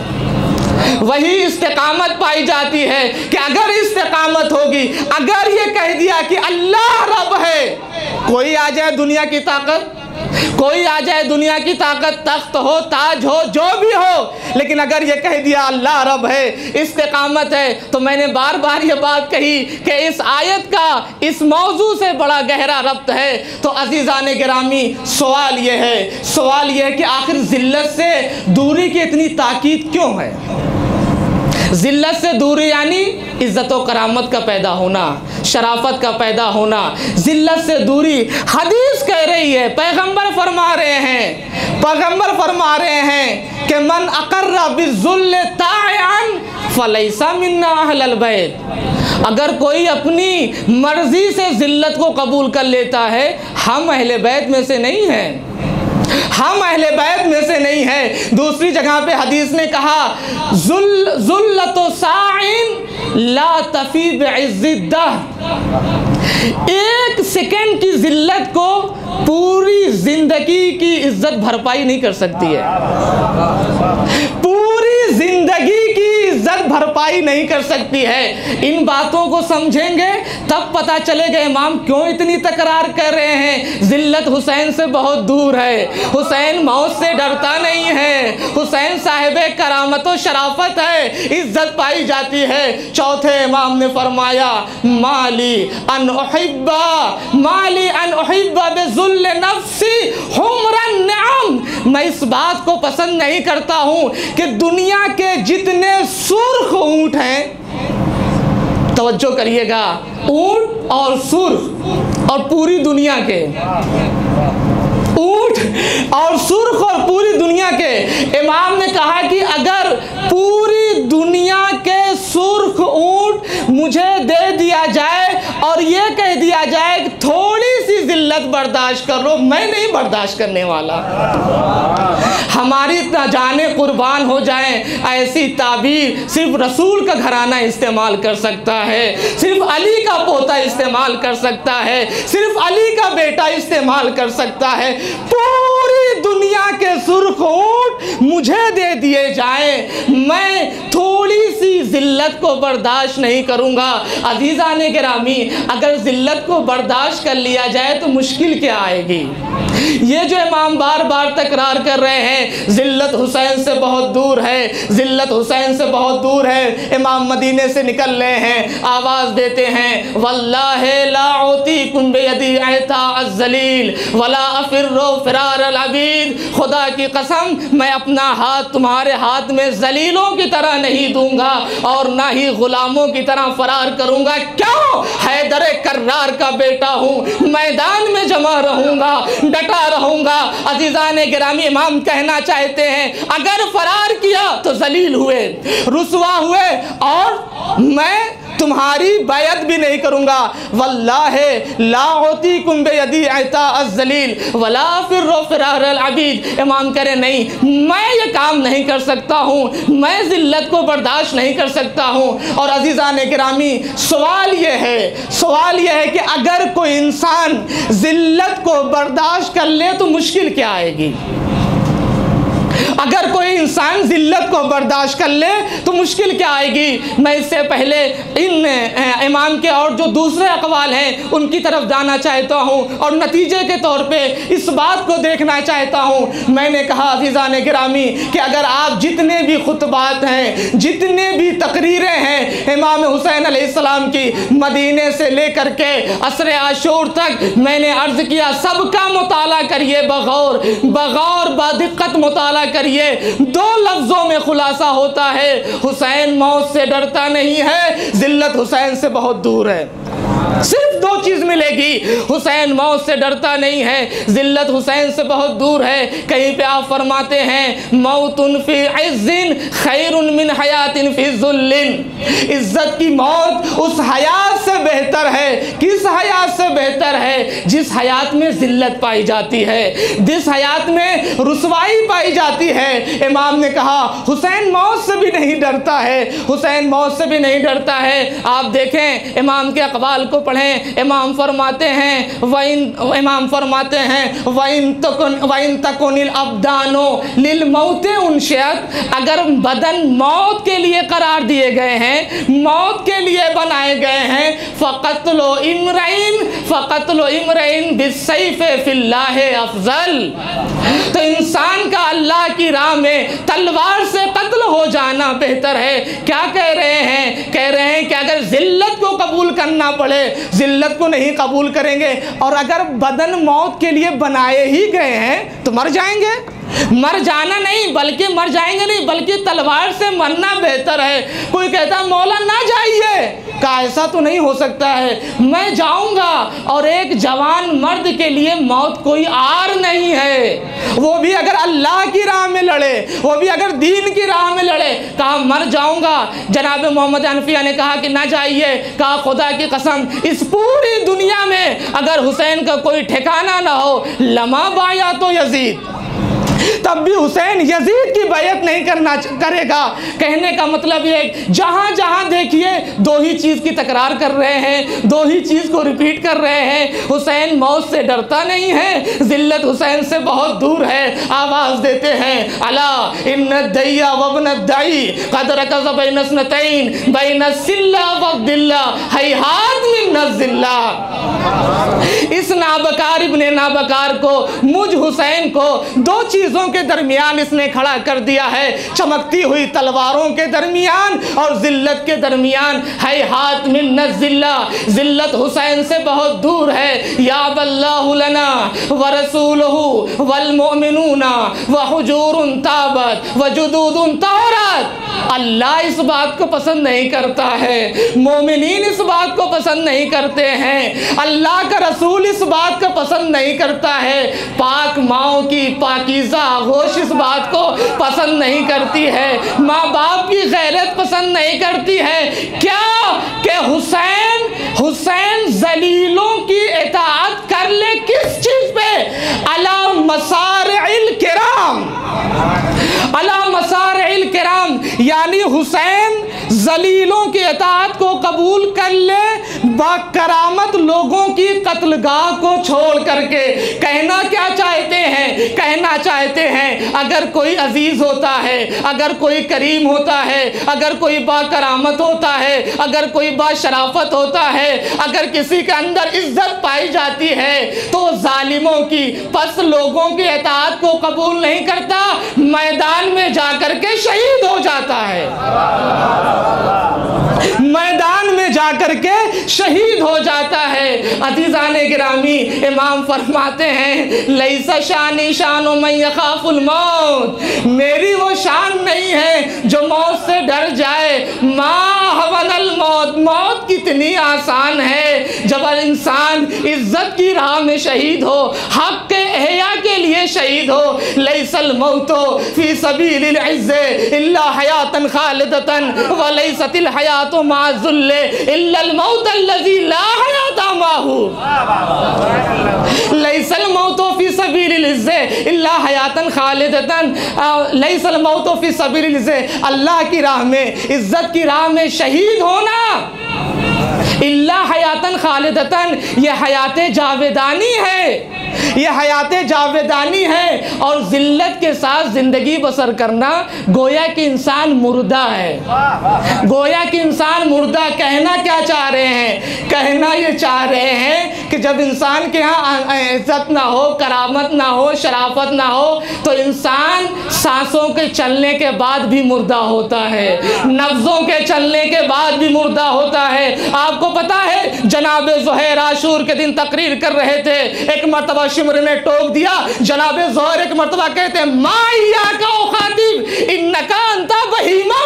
وہی استقامت پائی جاتی ہے کہ اگر استقامت ہوگی، اگر یہ کہہ دیا کہ اللہ رب ہے، کوئی آ جائے دنیا کی طاقت، کوئی آ جائے دنیا کی طاقت، تخت ہو، تاج ہو، جو بھی ہو، لیکن اگر یہ کہہ دیا اللہ رب ہے، استقامت ہے، تو میں نے بار بار یہ بات کہی کہ اس آیت کا اس موضوع سے بڑا گہرا ربط ہے۔ تو عزیزان گرامی، سوال یہ ہے کہ آخر ذلت سے دوری کی اتنی تاکید کیوں ہے؟ ذلت سے دوری یعنی عزت و کرامت کا پیدا ہونا، شرافت کا پیدا ہونا، ذلت سے دوری۔ حدیث کہہ رہی ہے، پیغمبر فرما رہے ہیں کہ من اقر بالذل طاعن فلیس منا اہل البیت، اگر کوئی اپنی مرضی سے ذلت کو قبول کر لیتا ہے، ہم اہل بیت میں سے نہیں ہیں، ہم اہل بیت میں سے نہیں ہیں۔ دوسری جگہ پہ حدیث نے کہا ذلت ساعن لا تفی بعز الدہر، ایک سیکنڈ کی ذلت کو پوری زندگی کی عزت بھرپائی نہیں کر سکتی ہے، پوری زندگی کی عزت بھرپائی نہیں کر سکتی ہے۔ ان باتوں کو سمجھیں گے تب پتہ چلے گا امام کیوں اتنی تکرار کر رہے ہیں۔ ذلت حسین سے بہت دور ہے، حسین موت سے ڈرتا نہیں ہے، حسین صاحب کرامت و شرافت ہے، عزت پائی جاتی ہے۔ چوتھے امام نے فرمایا مالی ان احب بذل نفسی حمر النعم، میں اس بات کو پسند نہیں کرتا ہوں کہ دنیا کے جتنے سرخ اونٹ ہیں، توجہ کریے گا، اونٹ اور سرخ اور پوری دنیا کے اونٹ اور سرخ اور پوری دنیا کے، امام نے کہا کہ اگر پوری دنیا کے سرخ اونٹ مجھے دے دیا جائے اور یہ کہہ دیا جائے کہ تھوڑی سی ذلت برداشت کر لو، میں نہیں برداشت کرنے والا، ہماری جانیں قربان ہو جائیں، ایسی تعبیر صرف رسول کا گھرانہ استعمال کر سکتا ہے، صرف علی کا پوتا استعمال کر سکتا ہے، صرف علی کا بیٹا استعمال کر سکتا ہے۔ پوری دنیا کے سرخ اونٹ مجھے دے دیے جائیں، میں تھوڑی سی ذلت کو برداشت نہیں کروں گا۔ عزیزان گرامی، اگر ذلت کو برداشت کر لیا جائے تو مشکل کیا آئے گی؟ یہ جو امام بار بار تکرار کر رہے ہیں ذلت حسین سے بہت دور ہے، ذلت حسین سے بہت دور ہے، امام مدینے سے نکل رہے ہیں، آواز دیتے ہیں واللہ لا اعطیکم بیدی اعطاء الذلیل ولا افر فرار العبید، خدا کی قسم میں اپنا ہاتھ تمہارے ہاتھ میں ذلیلوں کی طرح نہیں دوں گا اور نہ ہی غلاموں کی طرح فرار کروں گا۔ کیوں؟ حیدر کرار کا بیٹا ہوں، میدان میں جمع رہوں گا، ڈٹا رہوں گا۔ عزیزان گرامی، امام کہنا چاہتے ہیں اگر فرار کیا تو ذلیل ہوئے، رسوا ہوئے، اور میں تمہاری بیعت بھی نہیں کروں گا، واللہ لا اعطیکم بیدی عطاء الذلیل ولا افر فرار العبید۔ امام کہہ رہے نہیں، میں یہ کام نہیں کر سکتا ہوں، میں ذلت کو برداشت نہیں کر سکتا ہوں۔ اور عزیزان گرامی، سوال یہ ہے کہ اگر کوئی انسان ذلت کو برداشت کر لے تو مشکل کیا آئے گی؟ اگر کوئی انسان ذلت کو برداشت کر لے تو مشکل کیا آئے گی؟ میں اس سے پہلے ان امام کے اور جو دوسرے اقوال ہیں ان کی طرف جانا چاہتا ہوں اور نتیجے کے طور پہ اس بات کو دیکھنا چاہتا ہوں۔ میں نے کہا عزیزان گرامی کہ اگر آپ جتنے بھی خطبات ہیں، جتنے بھی تقریریں ہیں امام حسین علیہ السلام کی، مدینے سے لے کر کے عصر عاشور تک میں نے عرض کیا، سب کا مطالعہ کریے، بغور بدقت مطالعہ کریے۔ دو لفظوں میں خلاصہ ہوتا ہے، حسین موت سے ڈرتا نہیں ہے، ذلت حسین سے بہت دور ہے۔ صرف دو چیز ملے گی، حسین موت سے ڈرتا نہیں ہے، ذلت حسین سے بہت دور ہے۔ کہیں پہ آپ فرماتے ہیں موت فی عز خیر من حیات فی ذل، عزت کی موت اس حیات سے بہتر ہے۔ کس حیات سے بہتر ہے؟ جس حیات میں ذلت پائی جاتی ہے، جس حیات میں رسوائی پائی جاتی ہے۔ امام نے کہا حسین موت سے بھی نہیں ڈرتا ہے، حسین موت سے بھی نہیں ڈرتا ہے۔ آپ دیکھیں امام کے اقوال کو پڑھیں، امام فرماتے ہیں وَإِن تَكُنِ الْأَبْدَانُ لِلْمَوْتِ أُنشِئَتْ، اگر بدن موت کے لیے قرار دیے گئے ہیں، موت کے لیے بنائے گئے ہیں، فَقَتْلُ اِمْرَئٍ بِالسَّيْفِ فِي اللَّهِ افضل، تو انسان کا اللہ کی راہ میں تلوار سے قتل ہو جانا بہتر ہے۔ کیا کہہ رہے ہیں؟ کہہ رہے ہیں کہ اگر ذلت کو قبول کرنا پڑے، ذلت کو نہیں قبول کریں گے، اور اگر بدن موت کے لیے بنائے ہی گئے ہیں تو مر جائیں گے۔ مر جانا نہیں بلکہ مر جائیں گے نہیں بلکہ تلوار سے مرنا بہتر ہے۔ کوئی کہتا ہے مولا نہ جائیے، کہا ایسا تو نہیں ہو سکتا ہے، میں جاؤں گا۔ اور ایک جوان مرد کے لیے موت کوئی آر نہیں ہے، وہ بھی اگر اللہ کی راہ میں لڑے، وہ بھی اگر دین کی راہ میں لڑے، کہا مر جاؤں گا۔ جناب محمد حنفیہ نے کہا کہ نہ جائیے، کہا خدا کی قسم اس پوری دنیا میں اگر حسین کا کوئی ٹھکانہ نہ ہو لما بایا تو یزید، تب بھی حسین یزید کی بیعت نہیں کرے گا۔ کہنے کا مطلب یہ جہاں جہاں دیکھیے دو ہی چیز کی تکرار کر رہے ہیں، دو ہی چیز کو ریپیٹ کر رہے ہیں، حسین موت سے ڈرتا نہیں ہے، ذلت حسین سے بہت دور ہے۔ آواز دیتے ہیں الا ان الدی وابن الدی قد رکض بین اثنتین بین السلہ والدلہ ہیہات من الذلہ۔ اس نابکار ابن نابکار کو، مجھ حسین کو دو چیزوں کے درمیان اس نے کھڑا کر دیا ہے، چمکتی ہوئی تلواروں کے درمیان اور ذلت کے درمیان۔ ہیہات من الذلہ، ذلت حسین سے بہت دور ہے۔ یاب اللہ لنا ورسولہ والمؤمنون وحجور طابت وجدود طہرت، اللہ اس بات کو پسند نہیں کرتا ہے، مومنین اس بات کو پسند نہیں کرتے ہیں، اللہ کا رسول اس بات کو پسند نہیں کرتا ہے، پاک ماؤں کی پاکیزہ آغوش اس بات کو پسند نہیں کرتی ہے، ماں باپ کی غیرت پسند نہیں کرتی ہے۔ کیا کہ حسین ذلیلوں کی اطاعت کر لے، کس چیز پہ؟ علی مصارع الکرام، علی مصارع الکرام، یعنی حسین ذلیلوں کی اطاعت کو قبول کر لے با کرامت لوگوں کی قتل گاہ کو چھوڑ کر کے۔ کہنا کیا چاہتے ہیں؟ کہنا چاہتے ہیں اگر کوئی عزیز ہوتا ہے، اگر کوئی کریم ہوتا ہے، اگر کوئی با کرامت ہوتا ہے، اگر کوئی با شرافت ہوتا ہے، اگر کسی کے اندر عزت پائی جاتی ہے تو ظالموں کی پس لوگوں کی اطاعت کو قبول نہیں کرتا، میدان میں جا کر کے شہید ہو جاتا ہے، میدان میں جا کر کے شہید ہو جاتا ہے۔ عزیزان گرامی، امام فرماتے ہیں لیس شانی شان من یخاف الموت، میری وہ شان نہیں ہے جو موت سے ڈر جائے، ما احون الموت، موت کتنی آسان ہے جب انسان عزت کی راہ میں شہید ہو، حق کے احیاء کے لیے شہید ہو۔ لیس لیس الموت فی سبیل العز الا حیاتا خالدتا ولیست الحیات مع الذل الا الموت الذی لا حیات معه لیس الموت فی سبیل العز الا حیاتا خالدتا لیس الموت فی سبیل العز، اللہ کی راہ میں، عزت کی راہ میں شہید ہونا، اللہ حیاتن خالدتن، یہ حیات جاودانی ہے، یہ حیات جاودانی ہے، اور ذلت کے ساتھ زندگی بسر کرنا گویا کہ انسان مردہ ہے، گویا کہ انسان مردہ۔ کہنا کیا چاہ رہے ہیں؟ کہنا یہ چاہ رہے ہیں کہ جب انسان کے ہاں عزت نہ ہو، کرامت نہ ہو، شرافت نہ ہو، تو انسان سانسوں کے چلنے کے بعد بھی مردہ ہوتا ہے، نفسوں کے چلنے کے بعد بھی مردہ ہوتا ہے۔ آپ کو پتا ہے جناب زہیر عاشور کے دن تقریر کر رہے تھے، ایک مرتبہ شمر نے ٹوک دیا، جناب زہیر ایک مرتبہ کہتے ہیں ما ایاک اخاطب انکا انت بہیما،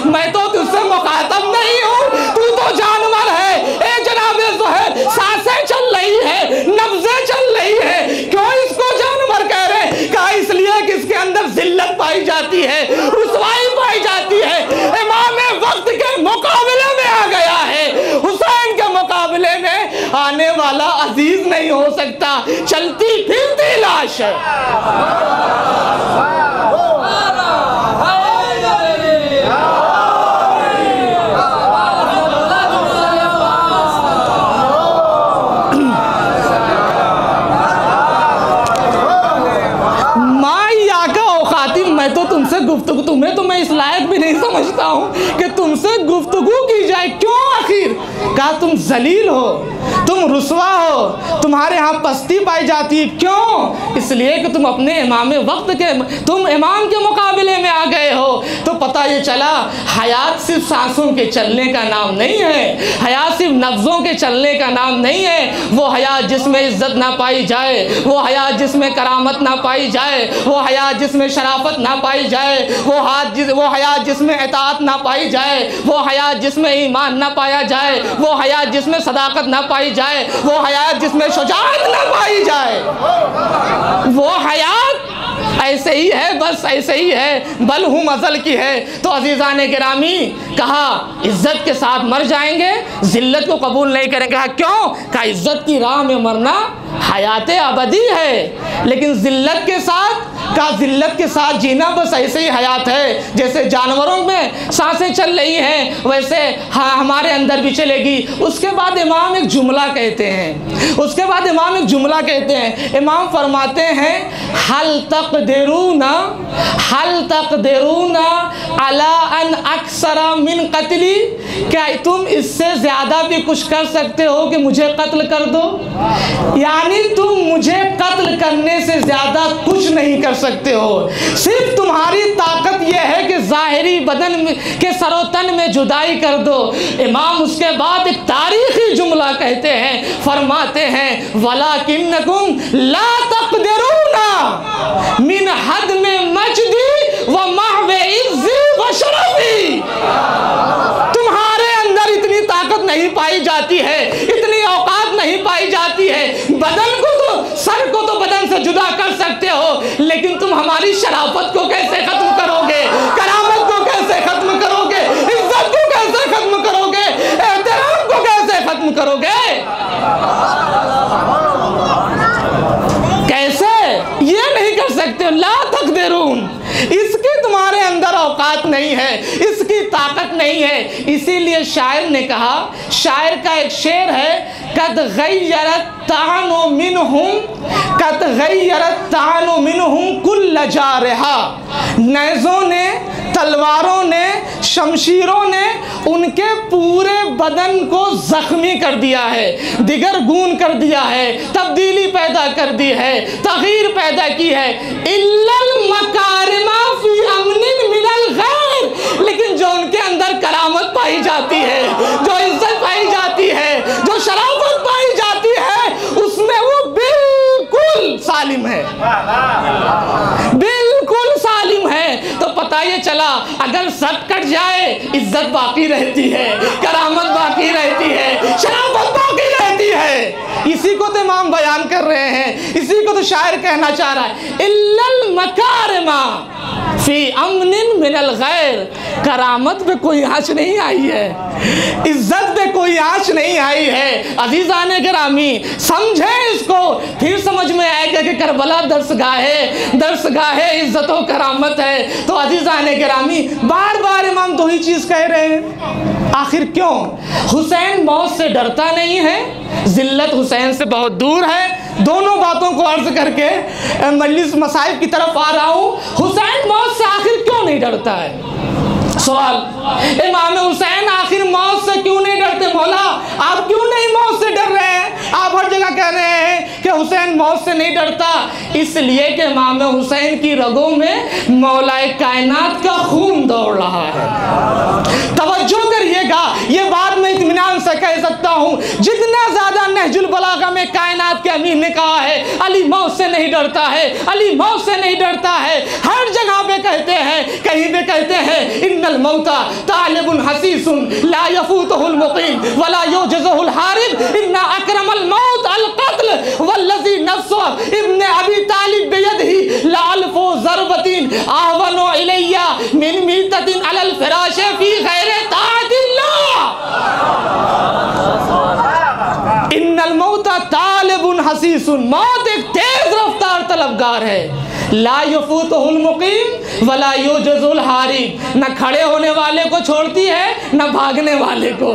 میں تو تجھ سے مخاطب نہیں ہوں، تو تو جانور ہے۔ اے جناب زہیر، سانسیں چل رہی ہے، نبضیں چل رہی ہے، کیوں اس کو جانور کہہ رہے ہیں؟ کہا اس لیے کہ اس کے اندر ذلت پائی جاتی ہے، رسوائی پائی جاتی ہے، امام وقت کے مقابلے میں آ گیا ہے، حسین کے مقابلے میں آنے والا عزیز نہیں ہو سکتا، چلتی پھرتی لاش ہے۔ گفتگو تمہیں تو میں اس لائق بھی نہیں سمجھتا ہوں کہ تم سے گفتگو کی جائے، کیوں آخر؟ کہا تم ذلیل ہو، تم رسوا ہو، تمہارے ہاں پستی پائی جاتی ہے، کیوں؟ اس لیے کہ تم اپنے امام وقت کے، تم امام کے مقابلے میں آ گئے ہو۔ تو پتہ یہ چلا حیات صرف سانسوں کے چلنے کا نام نہیں ہے، حیات صرف نفسوں کے چلنے کا نام نہیں ہے، وہ حیات جس میں عزت نہ پائی جائے، وہ حیات جس میں کرامت نہ پائی جائے، وہ حیات جس میں شرافت نہ پائی جائے، وہ حیات جس میں اطاعت نہ پائی جائے، وہ حیات جس میں ایمان نہ پایا جائے، وہ حیات جس میں صداقت نہ پائی جائے، وہ حیات جس میں شجاعت نہ پائی جائے، وہ حیات ایسے ہی ہے، بس ایسے ہی ہے، بل ہم ازل کی ہے۔ تو عزیزان گرامی، کہا عزت کے ساتھ مر جائیں گے، ذلت کو قبول نہیں کریں گے۔ کہا کیوں؟ کہا عزت کی راہ میں مرنا حیات ابدی ہے، لیکن ذلت کے ساتھ، کہا ذلت کے ساتھ جینا بس ایسے ہی حیات ہے، جیسے جانوروں میں سانسیں چل رہی ہیں ویسے ہمارے اندر بھی چلے گی۔ اس کے بعد امام ایک جملہ کہتے ہیں، اس کے بعد امام ایک جملہ کہتے ہیں، امام فرماتے ہیں حل تقدرون علی ان اکثر من قتلی، کیا تم اس سے زیادہ بھی کچھ کر سکتے ہو کہ مجھے قتل کر دو؟ یعنی تم مجھے قتل کرنے سے زیادہ کچھ نہیں کر سکتے ہو، صرف تمہاری طاقت یہ ہے کہ ظاہری بدن کے سر و تن میں جدائی کر دو۔ امام اس کے بعد ایک تاریخی جملہ کہتے ہیں، فرماتے ہیں وَلَكِنَّكُمْ لَا تَقْدِرُونَ مِنْ حَدْمِ مَجْدِ وَمَحْوِ عِزِّ وَشَرَفِ، تمہارے اندر اتنی طاقت نہیں پائی جاتی ہے، اتنی اوقات نہیں پائی جاتی ہے، بدن کو تو، سر کو تو بدن سے جدا کر سکتے ہو، لیکن تم ہماری شرافت کو کیسے ختم کرو گے؟ کرامت کو کیسے ختم کرو گے؟ عزت کو کیسے ختم کرو گے؟ احترام کو کیسے ختم کرو گے؟ کیسے؟ یہ نہیں کر سکتے، لا تقدرون، اس کی تمہارے اندر اوقات نہیں ہے، اس کی طاقت نہیں ہے۔ اسی لیے شاعر نے کہا، شاعر کا ایک شعر ہے، قد غیرت طعن منہم کل جارحہ، نیزوں نے، تلواروں نے، شمشیروں نے ان کے پورے بدن کو زخمی کر دیا ہے، دگر گون کر دیا ہے، تبدیلی پیدا کر دی ہے، تغییر پیدا کی ہے۔ الا المکارم فی امن من الغیر، لیکن جو ان کے اندر کرامت پائی جاتی ہے، جو عزت پائی جاتی ہے، جو شرافت پائی جاتی ہے، اس میں وہ بالکل سالم ہے، بالکل سالم ہے۔ تو پتہ یہ چلا اگر سٹ کٹ جائے عزت باقی رہتی ہے، کرامت باقی رہتی ہے، شرافت باقی رہتی ہے. اسی کو تو امام بیان کر رہے ہیں, اسی کو تو شاعر کہنا چاہ رہا ہے. الا المکارم فی امن من الغیر. کرامت پہ کوئی آنچ نہیں آئی ہے, عزت پہ کوئی آنچ نہیں آئی ہے. عزیزان گرامی سمجھیں اس کو, پھر سمجھ میں آئے گا کہ کربلا درسگاہ عزت و کرامت ہے. تو عزیزان گرامی بار بار امام دو ہی چیز کہہ رہے ہیں. آخر کیوں؟ حسین موت سے ڈرتا نہیں ہے, ذلت حسین سے بہت دور ہے. دونوں باتوں کو عرض کر کے مجلس مصائب کی طرف آ رہا ہوں. حسین موت سے آخر کیوں نہیں ڈرتا ہے؟ سوال, امام حسین آخر موت سے کیوں نہیں ڈرتے؟ مولا آپ کیوں نہیں موت سے ڈر رہے ہیں؟ آپ ہر جگہ کہہ رہے ہیں کہ حسین موت سے نہیں ڈرتا. اس لیے کہ امام حسین کی رگوں میں مولا کائنات کا خون دوڑ رہا ہے. توجہ کریے گا, یہ بات میں اطمینان سے کہہ سکتا ہوں, جتنا زیادہ نہج البلاغہ میں کائنات کے امیر نے کہا ہے علی موت سے نہیں ڈرتا ہے, علی موت سے نہیں ڈرتا ہے, ہر جگہ پہ کہتے ہیں, کہیں پہ کہتے ہیں ان الموت طالب حسیس لا يفوته المقیم ولا يوجزه الحارب ان اکرم الموت القتل والذی نفس ابن ابی طالب بیدہ لالف ضربة اهون الی من میتة علی الفراش فی غیر طاعت اللہ. ان الموت طالب حسیس, موت ایک تیز رفتار طلبگار ہے. لا یفوتہ المقیم ولا یوجز الحارب, نہ کھڑے ہونے والے کو چھوڑتی ہے نہ بھاگنے والے کو.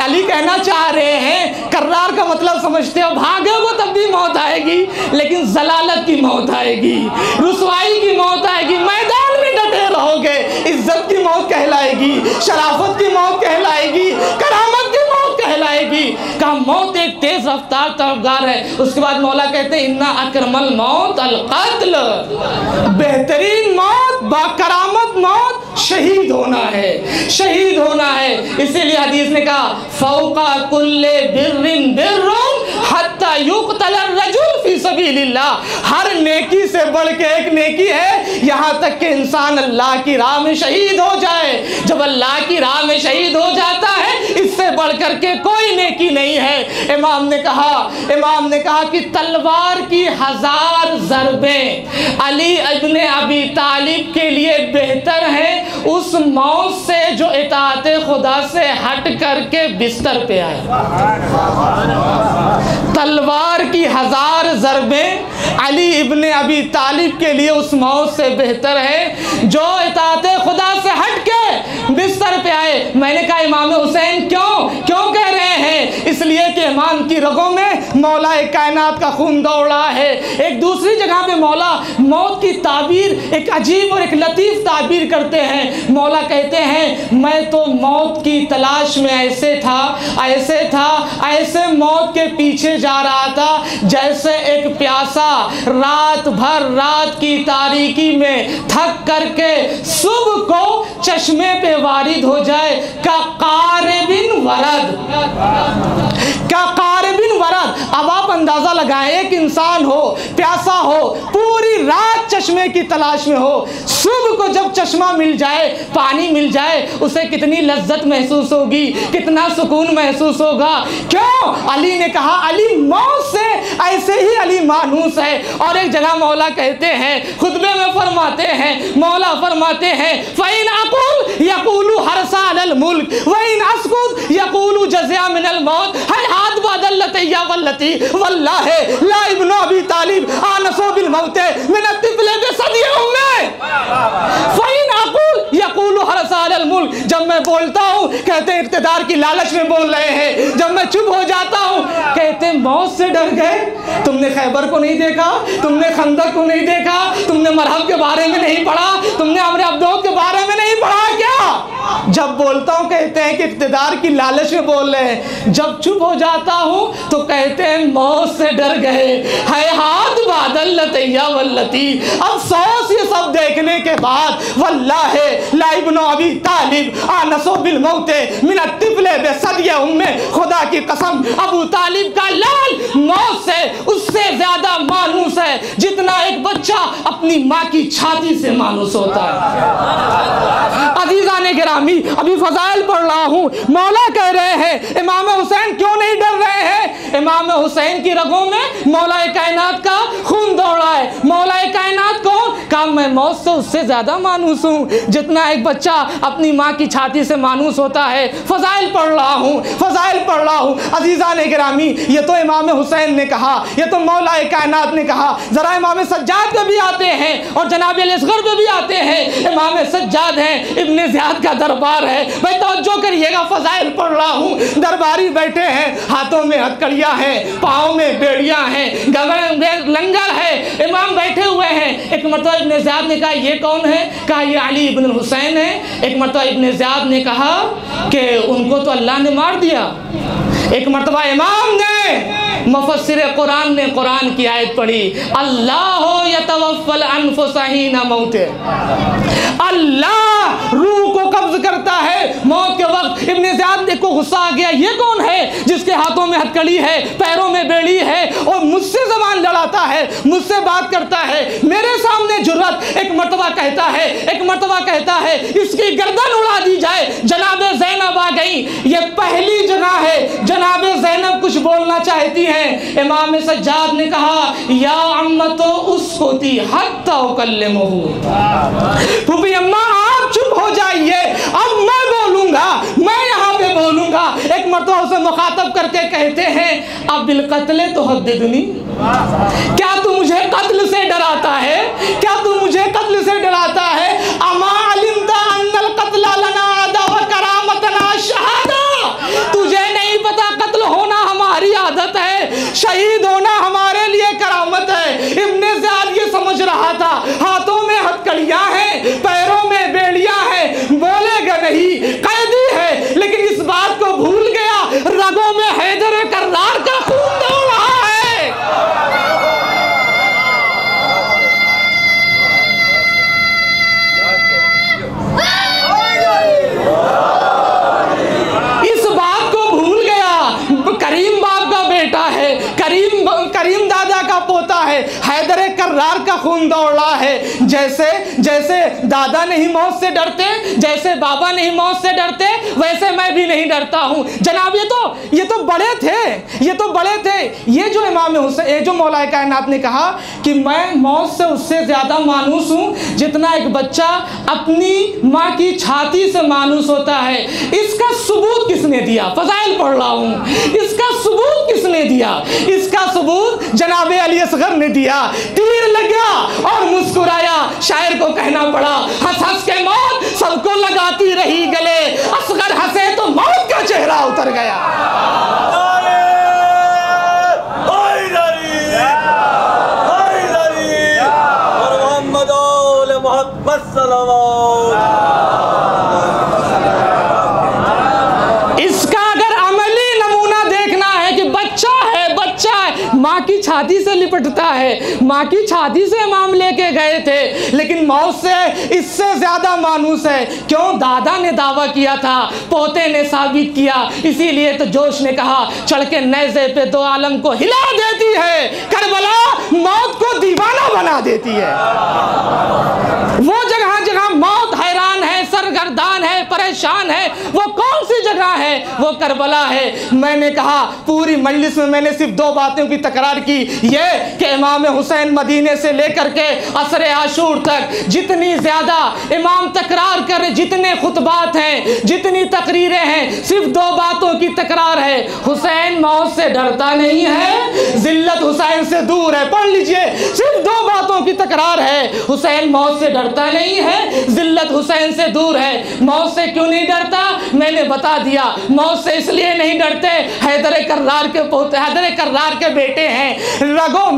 علی کہنا چاہ رہے ہیں, کرار کا مطلب سمجھتے ہو, بھاگے کو تب بھی موت آئے گی لیکن ضلالت کی موت آئے گی, رسوائی کی موت آئے گی. میدان میں ڈٹے رہو گے, عزت کی موت کہلائے گی, شرافت کی موت کہلائے گی, کرامت کی موت کہلائے گی. کہا موت ایک تیز رفتار طلبگار ہے. اس کے بعد مولا کہتے ہیں انا اکرم الموت القتل, بہترین موت, با کرامت موت شہید ہونا ہے, شہید ہونا ہے. اسی لیے حدیث نے کہا فوق کل بر بر حتی یقتل الرجل فی سبیل اللہ, ہر نیکی سے بڑھ کے ایک نیکی ہے یہاں تک کہ انسان اللہ کی راہ میں شہید ہو جائے. جب اللہ کی راہ میں شہید ہو جاتا ہے اس سے بڑھ کر کے کوئی نیکی نہیں ہے. امام نے کہا کہ تلوار کی 1000 ضربیں علی ابن ابی طالب کے لیے بہتر ہیں اس موت سے جو اطاعت خدا سے ہٹ کر کے بستر پہ آئے. تلوار کی 1000 ضربیں علی ابن ابی طالب کے لیے اس موت سے بہتر ہے جو اطاعت خدا سے ہٹ کے بستر پہ آئے. میں نے کہا امام حسین کیوں کہہ رہے ہیں؟ اس لیے کہ امام کی رگوں میں مولا کائنات کا خون دوڑ رہا ہے. ایک دوسری جگہ پہ مولا موت کی تعبیر ایک عجیب اور ایک لطیف تعبیر کرتے ہیں. مولا کہتے ہیں میں تو موت کی تلاش میں ایسے موت کے پیچھے جا رہا تھا جیسے ایک پیاسا رات بھر رات کی تاریکی میں تھک کر کے صبح کو چشمے پہ وارد ہو جائے. کا قاربن ورد. اب آپ اندازہ لگائیں, ایک انسان ہو, پیاسا ہو, پوری رات چشمے کی تلاش میں ہو, صبح کو جب چشمہ مل جائے, پانی مل جائے, اسے کتنی لذت محسوس ہوگی, کتنا سکون محسوس ہوگا. کیوں؟ علی نے کہا علی موت سے ایسے ہی علی مانوس ہے. اور ایک جگہ مولا کہتے ہیں, خطبے میں فرماتے ہیں, مولا فرماتے ہیں فَإِنْ أَقُولُ يَقُولُ حَرْسَ عَلَى الْمُلْكِ وَإِنْ أَسْكُتْ يَقُولُ جَزِيَ مِنَ الْمَوْتِ حَيْحَاتْ بَعْدَ اللَّتِيَّ وَالَّتِي وَاللَّهِ لَا ابْنُ أَبِي طَالِبٍ آنَسُ بِالْمَوْتِ مِنَ الطِّفْلِ بِصَدْيِ أُمِّهِ فَإِنْ أَقُولُ يَقُولُ حَرْسَ عَلَى الْمُلْكِ. جب میں بولتا ہوں کہتے ہیں اقتدار کی لالچ میں بول رہے ہیں, جب میں چپ ہو جاتا ہوں کہتے ہیں موت سے ڈر گئے. تم نے خیبر کو نہیں دیکھا, تم نے خندق کو نہیں دیکھا, تم نے مرحب کے بارے میں نہیں پڑھا, تم نے امر عبدود کے بارے میں نہیں پڑھا کیا؟ جب بولتا ہوں کہتے ہیں کہ اقتدار کی لالچ میں بول رہے ہیں, جب چپ ہو جاتا ہوں تو کہتے ہیں موت سے ڈر گئے. حیحات بعد اللتی واللتی. افسوس یہ سب دیکھنے کے بعد واللہ لا ابن ابی طالب آنس بالموت من الطفل بصدی ام. خدا کی قسم ابو طالب کا لال موت سے اس سے زیادہ مانوس ہے جتنا ایک بچہ اپنی ماں کی چھاتی سے مانوس ہوتا ہے. عزیزان گرامی ابھی فضائل پڑھ رہا ہوں, مولا کہہ رہے ہیں امام حسین کیوں نہیں ڈر رہے ہیں؟ امام حسین کی رگوں میں مولا کائنات کا خون دوڑ رہا ہے۔ مولا کائنات کون؟ کہا میں موت سے اس سے زیادہ مانوس ہوں جتنا ایک بچہ اپنی ماں کی چھاتی سے مانوس ہوتا ہے۔ فضائل پڑھ رہا ہوں، فضائل پڑھ رہا ہوں۔ عزیزان گرامی، یہ تو امام حسین نے کہا، یہ تو مولا کائنات نے کہا۔ ذرا امام سجاد پہ بھی آتے ہیں اور جناب علی اصغر پہ بھی آتے ہیں۔ امام سجاد ہیں، ابن زیاد کا دربار ہے۔ بھائی توجہ کریے گا، فضائل پڑھ رہا ہوں، درباری بیٹھے ہیں، ہاتھوں میں ہتکڑیاں ہیں، پاؤں میں بیڑیاں ہیں، گگر میں لنگر ہے، امام بیٹھے ہوئے ہیں۔ ایک مرتبہ ابن زیاد نے کہا یہ کون ہے؟ کہا یہ علی ابن الحسین ہے۔ ایک مرتبہ ابن زیاد نے کہا کہ ان کو تو اللہ نے مار دیا۔ ایک مرتبہ امام نے، مفسر قرآن نے قرآن کی آیت پڑھی، اللہ یتوفی الانفس حین موتہ، اللہ روح کو قبض کرتا ہے موت کے وقت۔ ابن زیاد کو غصہ آ گیا، یہ کون ہے جس کے ہاتھوں میں ہتکڑی ہے، پیروں میں بیڑی ہے اور مجھ سے زبان لڑاتا ہے، مجھ سے بات کرتا ہے، میرے سامنے جرأت۔ ایک مرتبہ کہتا ہے اس کی گردن اڑا دی جائے۔ جناب زینب آ گئی، یہ پہلی جگہ ہے جناب زینب کچھ بولنا چاہتی ہیں۔ امام سجاد نے کہا یا عمتو اسکتی حتی اکلمہ، پھوپھی اماں آپ چپ ہو جائیے، اب میں بولوں گا، میں یہاں پہ بولوں گا۔ ایک مرتبہ اسے مخاطب کر کے کہتے ہیں اب بالقتل تحددنی، کیا تو مجھے قتل سے ڈراتا ہے؟ کیا تو مجھے قتل سے ڈراتا ہے؟ اما علمت ان القتل لنا عادہ و کرامتنا شہادہ، تجھے نہیں پتا قتل ہونا ہماری عادت ہے، شہید ہونا ہمارے لیے کرامت ہے۔ ابن زیاد یہ سمجھ رہا تھا ہاتھوں میں ہتکڑیاں ہیں، پیروں میں بیڑیاں ہیں، بولے گا نہیں، قیدی ہے، لیکن اس بات کو بھول گیا رگوں میں حیدر کرار کا خون دوڑ رہا ہے۔ اس بات کو بھول گیا، کریم باپ کا بیٹا ہے، کریم دادا کا پوتا ہے، حیدر کرار کا خون دوڑ رہا ہے۔ جیسے دادا نہیں موت سے ڈرتے، جیسے بابا نہیں موت سے ڈرتے، ویسے میں بھی نہیں ڈرتا ہوں۔ جناب یہ تو بڑے تھے، یہ جو امام حسین، یہ جو مولا کائنات نے کہا کہ میں موت سے اس سے زیادہ مانوس ہوں جتنا ایک بچہ اپنی ماں کی چھاتی سے مانوس ہوتا ہے۔ اس کا ثبوت کس نے دیا؟ فضائل پڑھ رہا ہوں، اس کا ثبوت کس نے دیا؟ اس کا ثبوت جناب علی اصغر نے دیا۔ تیر لگا اور مسکرایا، شاعر کو کہنا پڑا ہنس ہنس کے موت سب کو لگاتی رہی گلے، اصغر ہنسے تو موت کا چہرہ اتر گیا۔ اس کا اگر عملی نمونہ دیکھنا ہے کہ بچہ ہے، ماں کی چھاتی سے لپٹتا ہے، ماں کی چھاتی سے امام لے کے گئے تھے، لیکن موت سے اس سے زیادہ مانوس ہے۔ کیوں؟ دادا نے دعویٰ کیا تھا، پوتے نے ثابت کیا، اسی لیے تو جوش نے کہا چڑھ کے نیزے پہ دو عالم کو ہلا دیتی ہے، کربلا موت کو دیوانہ بنا دیتی ہے۔ وہ جگہ موت حیران ہے، سرگردان ہے، پریشان ہے، وہ کون سی جگہ ہے؟ وہ کربلا ہے۔ میں نے کہا پوری مجلس میں میں نے صرف دو باتوں کی تکرار کی، یہ کہ امام حسین مدینے سے لے کر کے عصر عاشور تک جتنی زیادہ امام تکرار کرے، جتنے خطبات ہیں، جتنی تقریریں ہیں، صرف دو باتوں کی تکرار ہے، حسین موت سے ڈرتا نہیں ہے، ذلت حسین سے دور ہے۔ پڑھ لیجئے، صرف دو باتوں کی تکرار ہے، حسین موت سے ڈرتا نہیں ہے، ذلت حسین سے دور ہے۔ موت سے کیوں نہیں ڈرتا؟ میں نے بتا دیا، موت سے اس لیے نہیں ڈرتے، حیدر کرار کے پوتے، حیدر کرار کے بیٹے ہیں، رگوں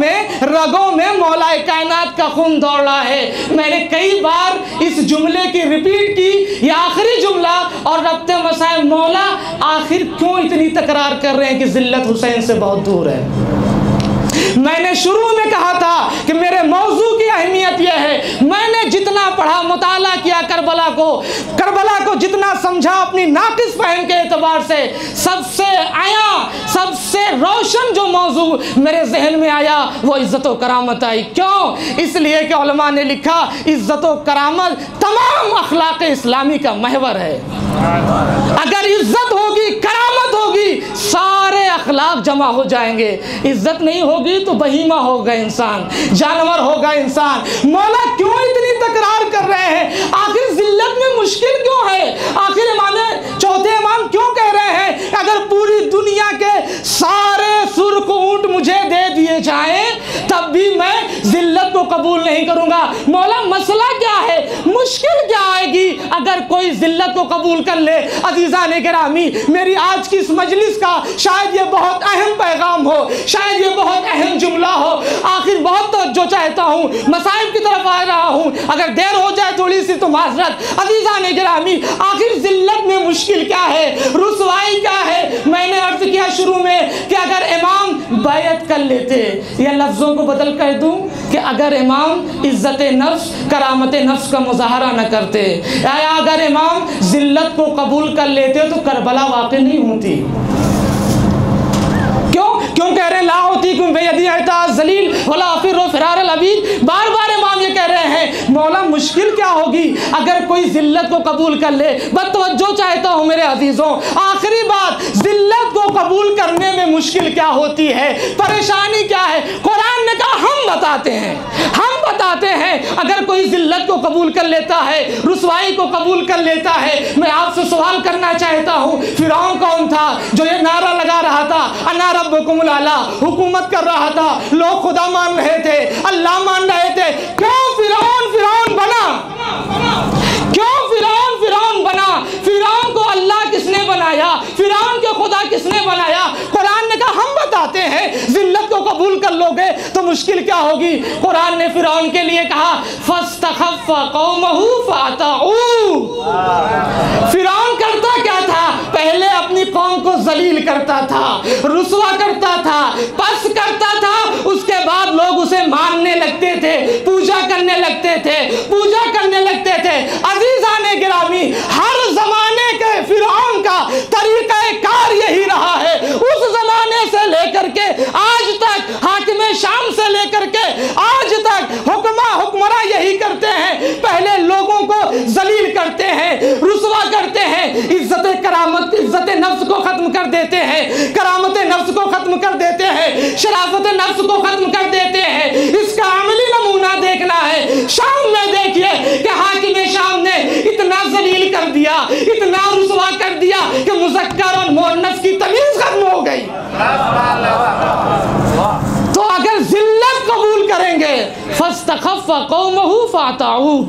میں مولا کائنات کا خون دوڑ رہا ہے۔ میں نے کئی بار اس جملے کی ریپیٹ کی، یہ آخری جملہ اور ربط مسائل، مولا آخر کیوں اتنی تکرار کر رہے ہیں کہ ذلت حسین سے بہت دور ہے؟ میں نے شروع میں کہا تھا کہ میرے موضوع کی اہمیت یہ ہے، میں نے جتنا پڑھا، مطالعہ کیا کربلا کو جتنا سمجھا اپنی ناقص فہم کے اعتبار سے، سب سے سب سے روشن جو موضوع میرے ذہن میں آیا وہ عزت و کرامت آئی۔ کیوں؟ اس لیے کہ علماء نے لکھا عزت و کرامت تمام اخلاق اسلامی کا محور ہے۔ اگر عزت ہوگی، کرامت ہوگی سارے اخلاق جمع ہو جائیں گے. عزت نہیں ہوگی تو بہیمہ ہوگا انسان, جانور ہوگا انسان. مولا کیوں اتنی تکرار کر رہے ہیں؟ آخر ذلت میں مشکل کیوں ہے؟ آخر چوتھے امام کیوں کہہ رہے ہیں اگر پوری دنیا کے سارے سرخ اونٹ مجھے دے دیے جائیں تب بھی میں ذلت کو قبول نہیں کروں گا؟ مولا مسئلہ کیا ہے؟ مشکل کیا آئے گی اگر کوئی ذلت کو قبول کر لے؟ عزیزان گرامی, میری آج کی اس مجلس کا شاید یہ بہت اہم پیغام ہو, شاید یہ بہت اہم جملہ ہو. آخر بہت توجہ چاہتا ہوں, مسائب کی طرف آ رہا ہوں, اگر دیر ہو جائے تھوڑی سی تو معذرت. عزیزان گرامی, آخر ذلت میں مشکل کیا ہے؟ رسوائی کیا ہے؟ میں نے عرض کیا شروع میں کہ اگر امام بیعت کر لیتے, یا لفظوں کو بدل کر دوں کہ اگر امام عزت نفس, کرامت نفس کا مظاہرہ نہ کرتے, یا اگر امام ذلت کو قبول کر لیتے تو کربلا واقع نہیں ہوتی. کیوں کہہ رہے ہیں لا اعطیکم بیدی اعطاء ذلیل ولا افر فرار العبید؟ بار بار امام یہ کہہ رہے ہیں مولا مشکل کیا ہوگی اگر کوئی ذلت کو قبول کر لے؟ بس توجہ چاہتا ہوں میرے عزیزوں, آخری بات, ذلت کو قبول کرنے میں مشکل کیا ہوتی ہے, پریشانی کیا ہے؟ قرآن نے کہا ہم بتاتے ہیں اگر کوئی ذلت کو قبول کر لیتا ہے, رسوائی کو قبول کر لیتا ہے. میں آپ سے سوال کرنا چاہتا ہوں, فرعون کون تھا جو یہ نعرہ لگا رہا تھا انا ربکم الاعلی, حکومت کر رہا تھا, لوگ خدا مان رہے تھے, اللہ مان رہے تھے, کیوں فرعون بنا؟ کیوں فرعون بنا؟ فرعون کو اللہ کس نے بنایا؟ فرعون کے خدا کس نے بنایا؟ قرآن نے کہا ہم بتاتے ہیں ذلت کو قبول کر لو گے تو مشکل کیا ہوگی. قرآن نے فرعون کے لیے کہا فاستخف قومہ فاطاعوہ. فرعون کرتا کیا تھا؟ پہلے اپنی قوم کو ذلیل کرتا تھا, رسوا کرتا تھا, پس کرتا تھا, اس کے بعد لوگ اسے ماننے لگتے تھے, پوجا کرنے لگتے تھے. عزیزان گرامی, ہر زمانے کے فرعون کا طریقہ کار یہی رہا ہے. اس زمانے سے لے کر کے آج تک, حاکم شام سے لے کر کے آج تک حکمراں یہی کرتے ہیں. پہلے لوگوں کو ذلیل کرتے ہیں, رسوا کرتے ہیں, عزت نفس کو ختم کر دیتے ہیں, کرامت نفس کو ختم کر دیتے ہیں, شرافت نفس کو ختم کر دیتے ہیں. اس کا عملی نمونہ دیکھنا ہے. شام میں دیکھیے کہ حاکم شام نے اتنا ذلیل کر دیا, اتنا رسوا کر دیا کہ مذکر اور مؤنث کی تمیز ختم ہو گئی. تو اگر ذلت قبول کریں گے فاستخف قومہ فاطاعوہ.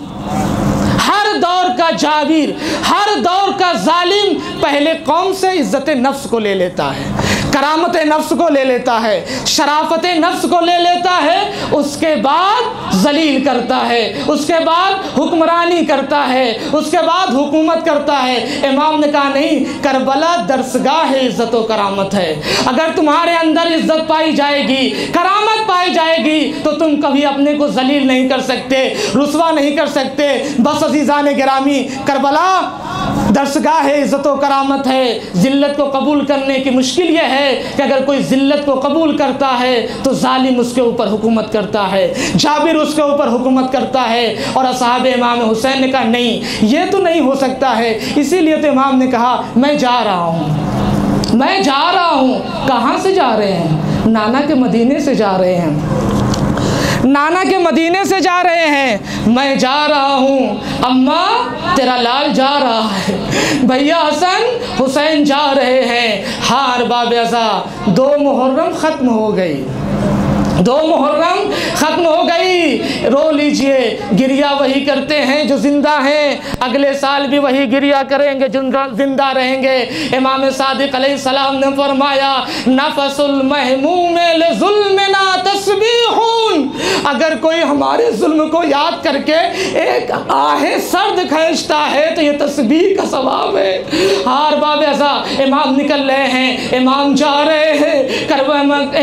ہر دور کا جابر, ہر دور کا ظالم پہلے قوم سے عزت نفس کو لے لیتا ہے, کرامت نفس کو لے لیتا ہے, شرافت نفس کو لے لیتا ہے, اس کے بعد ذلیل کرتا ہے, اس کے بعد حکمرانی کرتا ہے, اس کے بعد حکومت کرتا ہے. امام نے کہا نہیں, کربلا درسگاہ ہے, عزت و کرامت ہے. اگر تمہارے اندر عزت پائی جائے گی, کرامت پائی جائے گی تو تم کبھی اپنے کو ذلیل نہیں کر سکتے, رسوا نہیں کر سکتے. بس عزیزان گرامی, کربلا درسگاہ ہے, عزت و کرامت ہے. ذلت کو قبول کرنے کی مشکل یہ ہے کہ اگر کوئی ذلت کو قبول کرتا ہے تو ظالم اس کے اوپر حکومت کرتا ہے, جابر اس کے اوپر حکومت کرتا ہے. اور اصحاب امام حسین نے کہا نہیں, یہ تو نہیں ہو سکتا ہے. اسی لیے تو امام نے کہا میں جا رہا ہوں. کہاں سے جا رہے ہیں؟ نانا کے مدینے سے جا رہے ہیں. میں جا رہا ہوں, اماں تیرا لال جا رہا ہے, بھیا حسین جا رہے ہیں. ہاں ارباب ازا, 2 محرم ختم ہو گئی, 2 محرم ختم ہو گئی. رو لیجئے, گریہ وہی کرتے ہیں جو زندہ ہیں, اگلے سال بھی وہی گریہ کریں گے جو زندہ رہیں گے. امام صادق علیہ السلام نے فرمایا نفس المحموم لظلمنا تسبیحون. اگر کوئی ہمارے ظلم کو یاد کر کے ایک آہ سرد کھینچتا ہے تو یہ تسبیح کا ثواب ہے. ہار باب ازا, امام نکل رہے ہیں, امام جا رہے ہیں.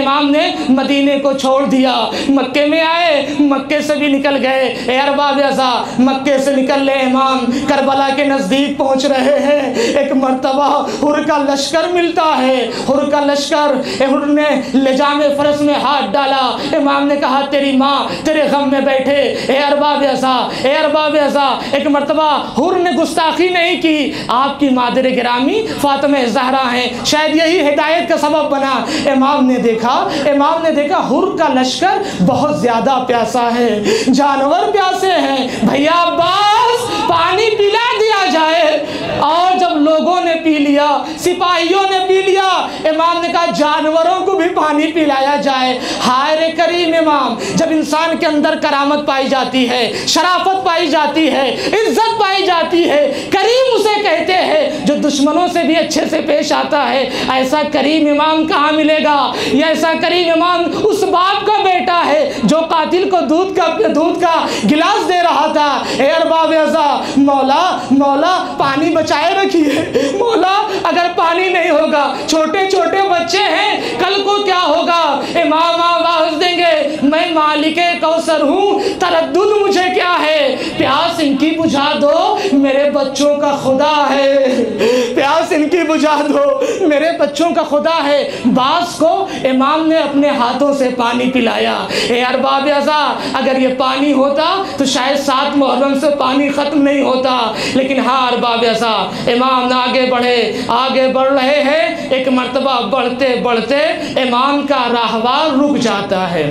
امام نے مدینے کو چھوڑ دیا, مکے میں آئے, مکے سے بھی نکل گئے۔ اے ارباب ازا، مکے سے نکل لے امام کربلا کے نزدیک پہنچ رہے ہیں۔ ایک مرتبہ حر کا لشکر ملتا ہے، حر کا لشکر، حر نے لجام فرس میں ہاتھ ڈالا۔ امام نے کہا تیری ماں تیرے غم میں بیٹھے۔ اے ارباب ازا، اے ارباب ازا، ایک مرتبہ حر نے گستاخی نہیں کی، آپ کی مادر گرامی فاطمہ زہرا ہیں، شاید یہی ہدایت کا سبب بنا۔ امام نے دیکھا حر کا لشکر بہت زیادہ پیاسا ہے، جانور پیاسے ہیں، بھیا عباس پانی پلا دیا جائے۔ اور جب لوگوں نے پی لیا، سپاہیوں نے پی لیا، امام نے کہا جانوروں کو بھی پانی پلایا جائے۔ ہائے رے کریم امام، جب انسان کے اندر کرامت پائی جاتی ہے، شرافت پائی جاتی ہے، عزت پائی جاتی ہے، کریم اسے کہتے ہیں جو دشمنوں سے بھی اچھے سے پیش آتا ہے۔ ایسا کریم امام کہاں ملے گا؟ یہ ایسا کریم امام اس باپ کا بیٹا ہے جو قاتل کو دودھ کا گلاس دے رہا تھا۔ اے ارباب ازا، مولا پانی بچائے رکھیے، مولا اگر پانی نہیں ہوگا، چھوٹے چھوٹے بچے ہیں، کل کو کیا ہوگا؟ امام آواز دیں گے میں مالک کوثر ہوں، تردد مجھے کیا ہے؟ پیاس ان کی بجھا دو، میرے بچوں کا خدا ہے، پیاس ان کی بجھا دو، میرے بچوں کا خدا ہے۔ باس کو امام نے اپنے ہاتھوں سے پانی پلایا۔ اے ارباب ازا، اگر یہ پانی ہوتا تو شاید 7 محرم سے پانی ختم نہیں ہوتا، لیکن ہاں ارباب ازا، امام آگے بڑھ رہے ہیں، ایک مرتبہ بڑھتے بڑھتے امام کا راہوار رک جاتا ہے،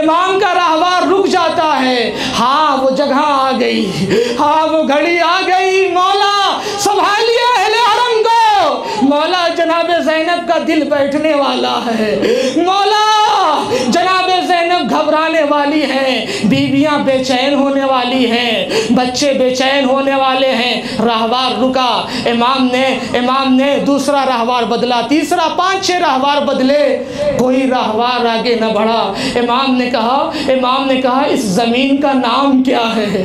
امام کا راہوار رک جاتا ہے۔ ہاں وہ جگہ آ گئی، ہاں وہ گھڑی آ گئی، مولا سنبھالیے اہل حرم کو، مولا جناب زینب کا دل بیٹھنے والا ہے، مولا جناب زینب گھبرانے والی ہیں، بیویاں بے چین ہونے والی ہیں، بچے بے چین ہونے والے ہیں۔ راہوار رکا، امام نے دوسرا راہوار بدلا، تیسرا، 5-6 راہوار بدلے، کوئی راہوار آگے نہ بڑھا۔ امام نے کہا اس زمین کا نام کیا ہے؟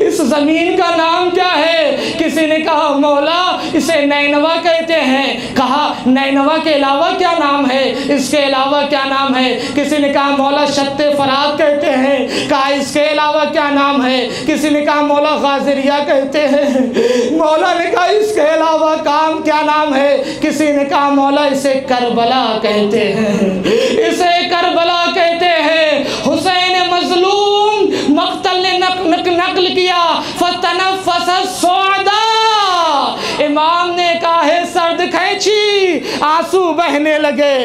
اس زمین کا نام کیا ہے؟ کسی نے کہا مولا اسے نینوا کہتے ہیں۔ کہا نینوا کے علاوہ کیا نام ہے؟ اس کے علاوہ کیا نام ہے؟ کسی نے کہا مولا شط فرات کہتے ہیں۔ کہا اس کے علاوہ کیا نام ہے؟ کسی نے کہا مولا غازریہ کہتے ہیں۔ مولا نے کہا اس کے علاوہ کام کیا نام ہے؟ کسی نے کہا مولا اسے کربلا کہتے ہیں، اسے کربلا کہتے ہیں۔ حسین مظلوم مقتل نے نقل کیا فتنفس السعداء، امام نے کہا سرد کھینچی، آنسو بہنے لگے،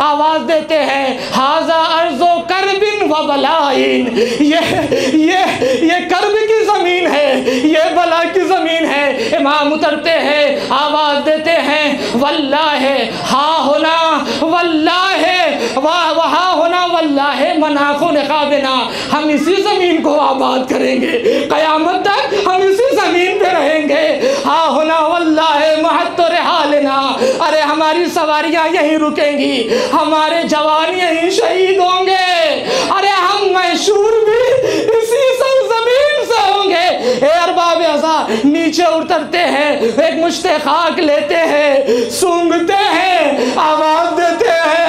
آواز دیتے ہیں ھذا ارض کرب و بلائن، یہ کرب کی زمین ہے، یہ بلا کی زمین ہے۔ امام اترتے ہیں، آواز دیتے ہیں واللہ ہا ہونا واللہ مناخ نقابنا، ہم اسی زمین کو آباد کریں گے، قیامت تک ہم اسی زمین پہ رہیں گے۔ ہا ہونا واللہ محت رحالنا، ارے ہماری سواریاں یہیں رکیں گی، ہمارے جوان یہیں شہید ہوں گے، ارے ہم محشور بھی اسی سرزمین سے ہوں گے۔ اے ارباب ازا، نیچے اترتے ہیں، ایک مشت خاک لیتے ہیں، سونگتے ہیں، آواز دیتے ہیں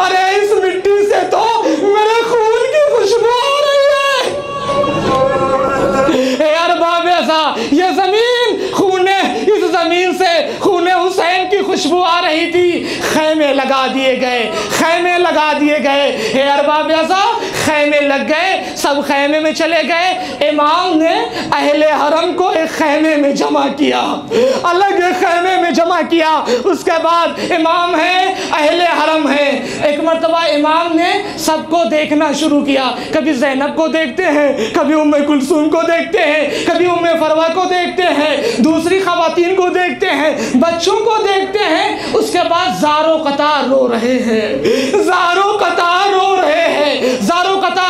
ارے اس مٹی سے تو میرے خون کی خوشبو آ رہی ہے۔ اے ارباب ازا، یہ زمین اس زمین سے خون حسین کی خوشبو آ رہی تھی۔ خیمے لگا دیے گئے، اے ارباب ازا خیمے لگ گئے، سب خیمے میں چلے گئے۔ امام نے اہل حرم کو ایک خیمے میں جمع کیا، الگ ایک خیمے میں جمع کیا۔ اس کے بعد امام ہے، اہل حرم ہے۔ ایک مرتبہ امام نے سب کو دیکھنا شروع کیا، کبھی زینب کو دیکھتے ہیں، کبھی ام کلثوم کو دیکھتے ہیں، کبھی ام فروہ کو دیکھتے ہیں، دوسری خواتین کو دیکھتے ہیں، بچوں کو دیکھتے ہیں۔ اس کے بعد زاروں قطار رو رہے ہیں، زاروں قطار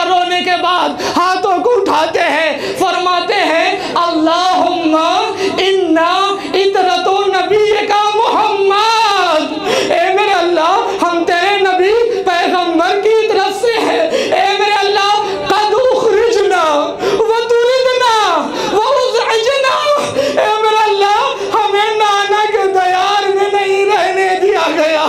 رونے کے بعد ہاتھوں کو اٹھاتے ہیں، فرماتے ہیں اللہم انا عطرۃ نبیک محمد، اے میرے اللہ ہم تیرے نبی پیغمبر کی طرف سے ہیں، اے میرے اللہ قد اخرجنا وطردنا وازعجنا، اے میرے اللہ ہمیں نانا کے دیار میں نہیں رہنے دیا گیا،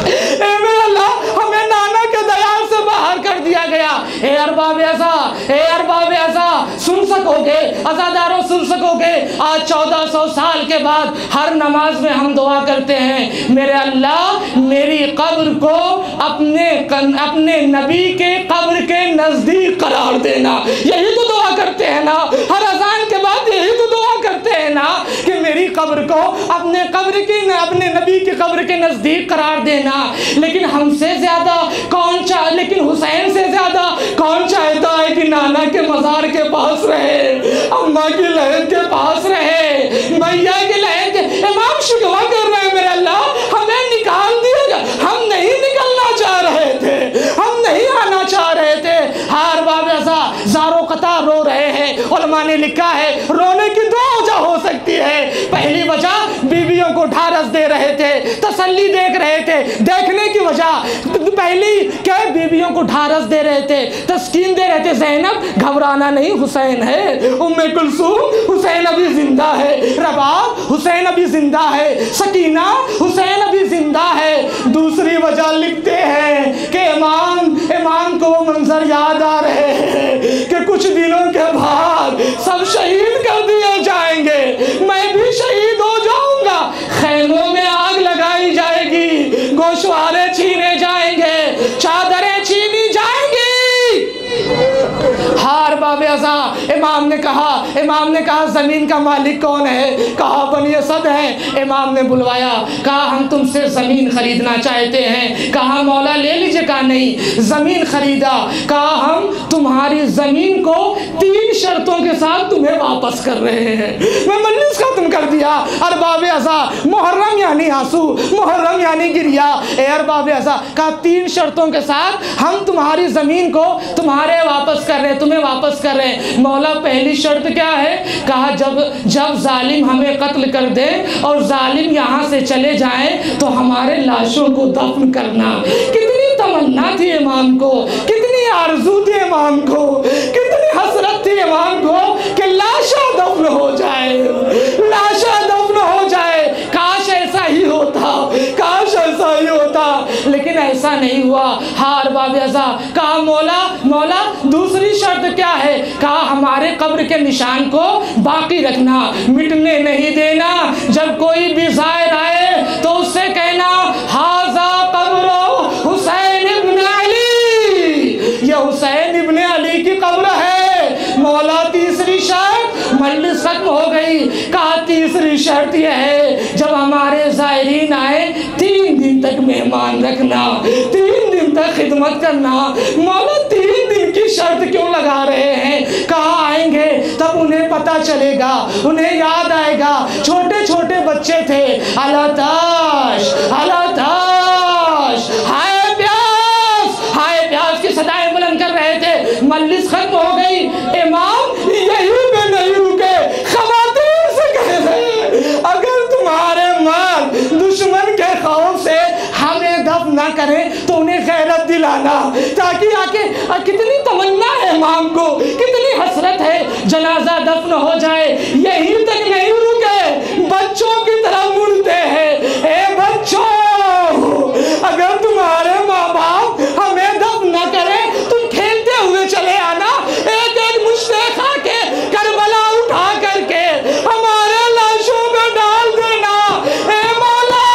اے میرے اللہ ہمیں نانا کے دیار سے باہر کر دیا گیا۔ اے ارباب ازا، اے ارباب ازا، سن سکو گے عزاداروں، سن سکو گے؟ آج 1400 سال کے بعد ہر نماز میں ہم دعا کرتے ہیں، میرے اللہ میری قبر کو اپنے نبی کے قبر کے نزدیک قرار دینا۔ یہی تو دعا کرتے ہیں نا، ہر اذان کے بعد یہی تو دعا کرتے ہیں نا کہ میری قبر کو اپنے نبی کی قبر کے نزدیک قرار دینا۔ لیکن ہم سے زیادہ لیکن حسین سے زیادہ کون چاہتا ہے کہ نانا کے مزار کے پاس رہے، اماں کی لحد کے پاس رہے، بھیا کی لحد کے؟ امام شکوہ کر رہے ہیں، میرے اللہ ہمیں نکال دیا گیا، ہم نہیں نکلنا چاہ رہے تھے، ہم نہیں آنا چاہ رہے تھے۔ ہر باب ایسا زارو قطار رو رہے ہیں۔ علماء نے لکھا ہے رونے کی دو وجہ ہو سکتی ہے۔ پہلی وجہ بیویوں کو ڈھارس دے رہے تھے، تسلی دیکھ رہے تھے، دیکھنے کی وجہ پہلی کہ بیویوں کو ڈھارس دے رہے تھے، تسکین دے رہے تھے، زینب گھبرانا نہیں، حسین ہے، ام کلثوم حسین ابھی زندہ ہے، رباب حسین ابھی زندہ ہے، سکینہ حسین ابھی زندہ ہے۔ دوسری وجہ لکھتے ہیں کہ امام کو وہ منظر یاد آ رہے ہیں کہ کچھ دنوں کے بعد سب شہید کر دیے جائیں گے، میں بھی شہید ہو جاؤں گا، خیموں میں آگ لگائی جائے گی، گوشوارے چھینے جائیں گے، چادریں چھینی جائیں گی۔ ہار باب ازا امام نے کہا زمین کا مالک کون ہے؟ کہا بنی اسد ہے۔ امام نے بلوایا، کہا ہم تم سے زمین خریدنا چاہتے ہیں۔ کہا مولا لے لیجئے، کہا نہیں، زمین خریدا، کہا ہم تمہاری زمین کو 3 شرطوں کے ساتھ تمہیں واپس کر رہے ہیں۔ میں مجلس ختم کر دیا۔ ارباب ازا محرم یعنی آنسو، محرم یعنی گریا۔ اے ارباب ازا کہا 3 شرطوں کے ساتھ ہم تمہاری زمین کو تمہیں واپس کر رہے ہیں۔ مولا پہلی شرط کیا ہے؟ کہا جب ظالم ہمیں قتل کر دے اور ظالم یہاں سے چلے جائیں تو ہمارے لاشوں کو دفن کرنا۔ کتنی تمنا تھی امام کو، کتنی آرزو تھی امام کو، کتنی حسرت تھی امام کو کہ لاشاں دفن ہو جائے، لاشاں دفن ہو جائے۔ کاش ایسا ہی ہوتا، کاش ایسا ہی ہوتا، لیکن ایسا نہیں ہوا۔ ہار باب ازا کہا مولا دوسری شرط کیا ہے؟ کہا ہمارے قبر کے نشان کو باقی رکھنا، مٹنے نہیں دینا۔ جب کوئی بھی زائر آئے تو اس سے کہنا ہاذا قبر حسین ابن علی، یہ حسین ابن علی کی قبر ہے۔ مولا تیسری شرط، مجلس ختم ہو گئی۔ کہا تیسری شرط یہ ہے جب ہمارے زائرین آئے 3 دن تک مہمان رکھنا، 3 دن تک خدمت کرنا۔ مولا 3 دن کی شرط کیوں لگا رہے ہیں؟ کہا آئیں گے تب انہیں پتہ چلے گا، انہیں یاد آئے گا چھوٹے چھوٹے بچے تھے، الاتاش الاتاش، ہائے پیاس کی صدائیں بلند کر رہے تھے۔ مجلس ختم ہو گئی۔ امام یہی پہ نہیں رکے، خواتین سے کہہ رہے اگر تمہارے مال دشمن کے خوف سے ہمیں دفن نہ کریں تو انہیں غیرت دلانا، تاکہ آکے کتنی تمنا ہے امام کو، کتنی حسرت ہے جنازہ دفن ہو جائے۔ یہی تک نہیں رکے، بچوں کی طرف مڑتے ہیں۔ اے بچوں، اگر تمہارے ماں باپ ہمیں دفن نہ کریں تم کھیلتے ہوئے چلے آنا، ایک ایک مشتے کھا کے کربلا اٹھا کر کے ہمارے لاشوں میں ڈال دینا۔ اے مولا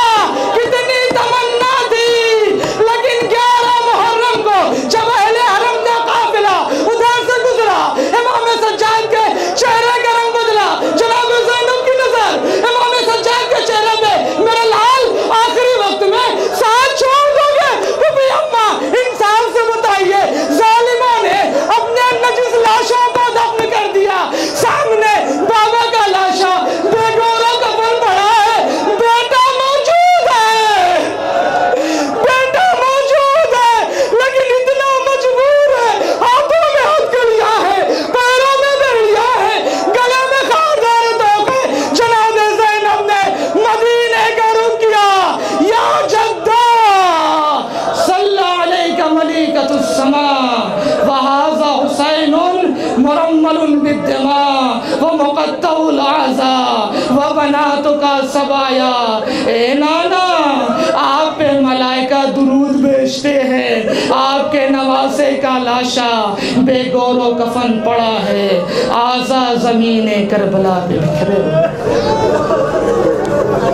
کتنی تمنا تھی، لیکن 11 محرم کو جب اہل حرم کا قافلہ ادھر سے گزرا، امام سجاد کے چہرے کا رنگ بدلا، جناب زینب کی نظر امام سجاد کے چہرے پہ، میرے لال آخری وقت میں ساتھ چھوڑ دو گے؟ پھپھی اماں انسان سے بتائیے، ظالموں نے اپنے نجس لاشوں کو دفن کر دیا، سامنے بابا کا لاشا بے گورا کفن پڑا ہے، بیٹا موجود ہے، بیٹا موجود ہے، لیکن اتنا مجبور ہے، ہاتھوں میں ہتھکڑیاں ہے، پیروں میں بیڑیاں ہے، گلے میں خاردار توقے۔ جناب زینب نے مدینے کا رخ کیا، یا جدہ صلی علیک ملیکۃ السماء وہذا حسین مرمل بالدماء ومقطع الاعضاء وبناتک سبایا۔ اے نانا، آپ پہ ملائکہ درود بھیجتے ہیں، آپ کے نوازے کا لاشا بے گور و کفن پڑا ہے، اعضا زمین کربلا پہ بکھرے ہوئے۔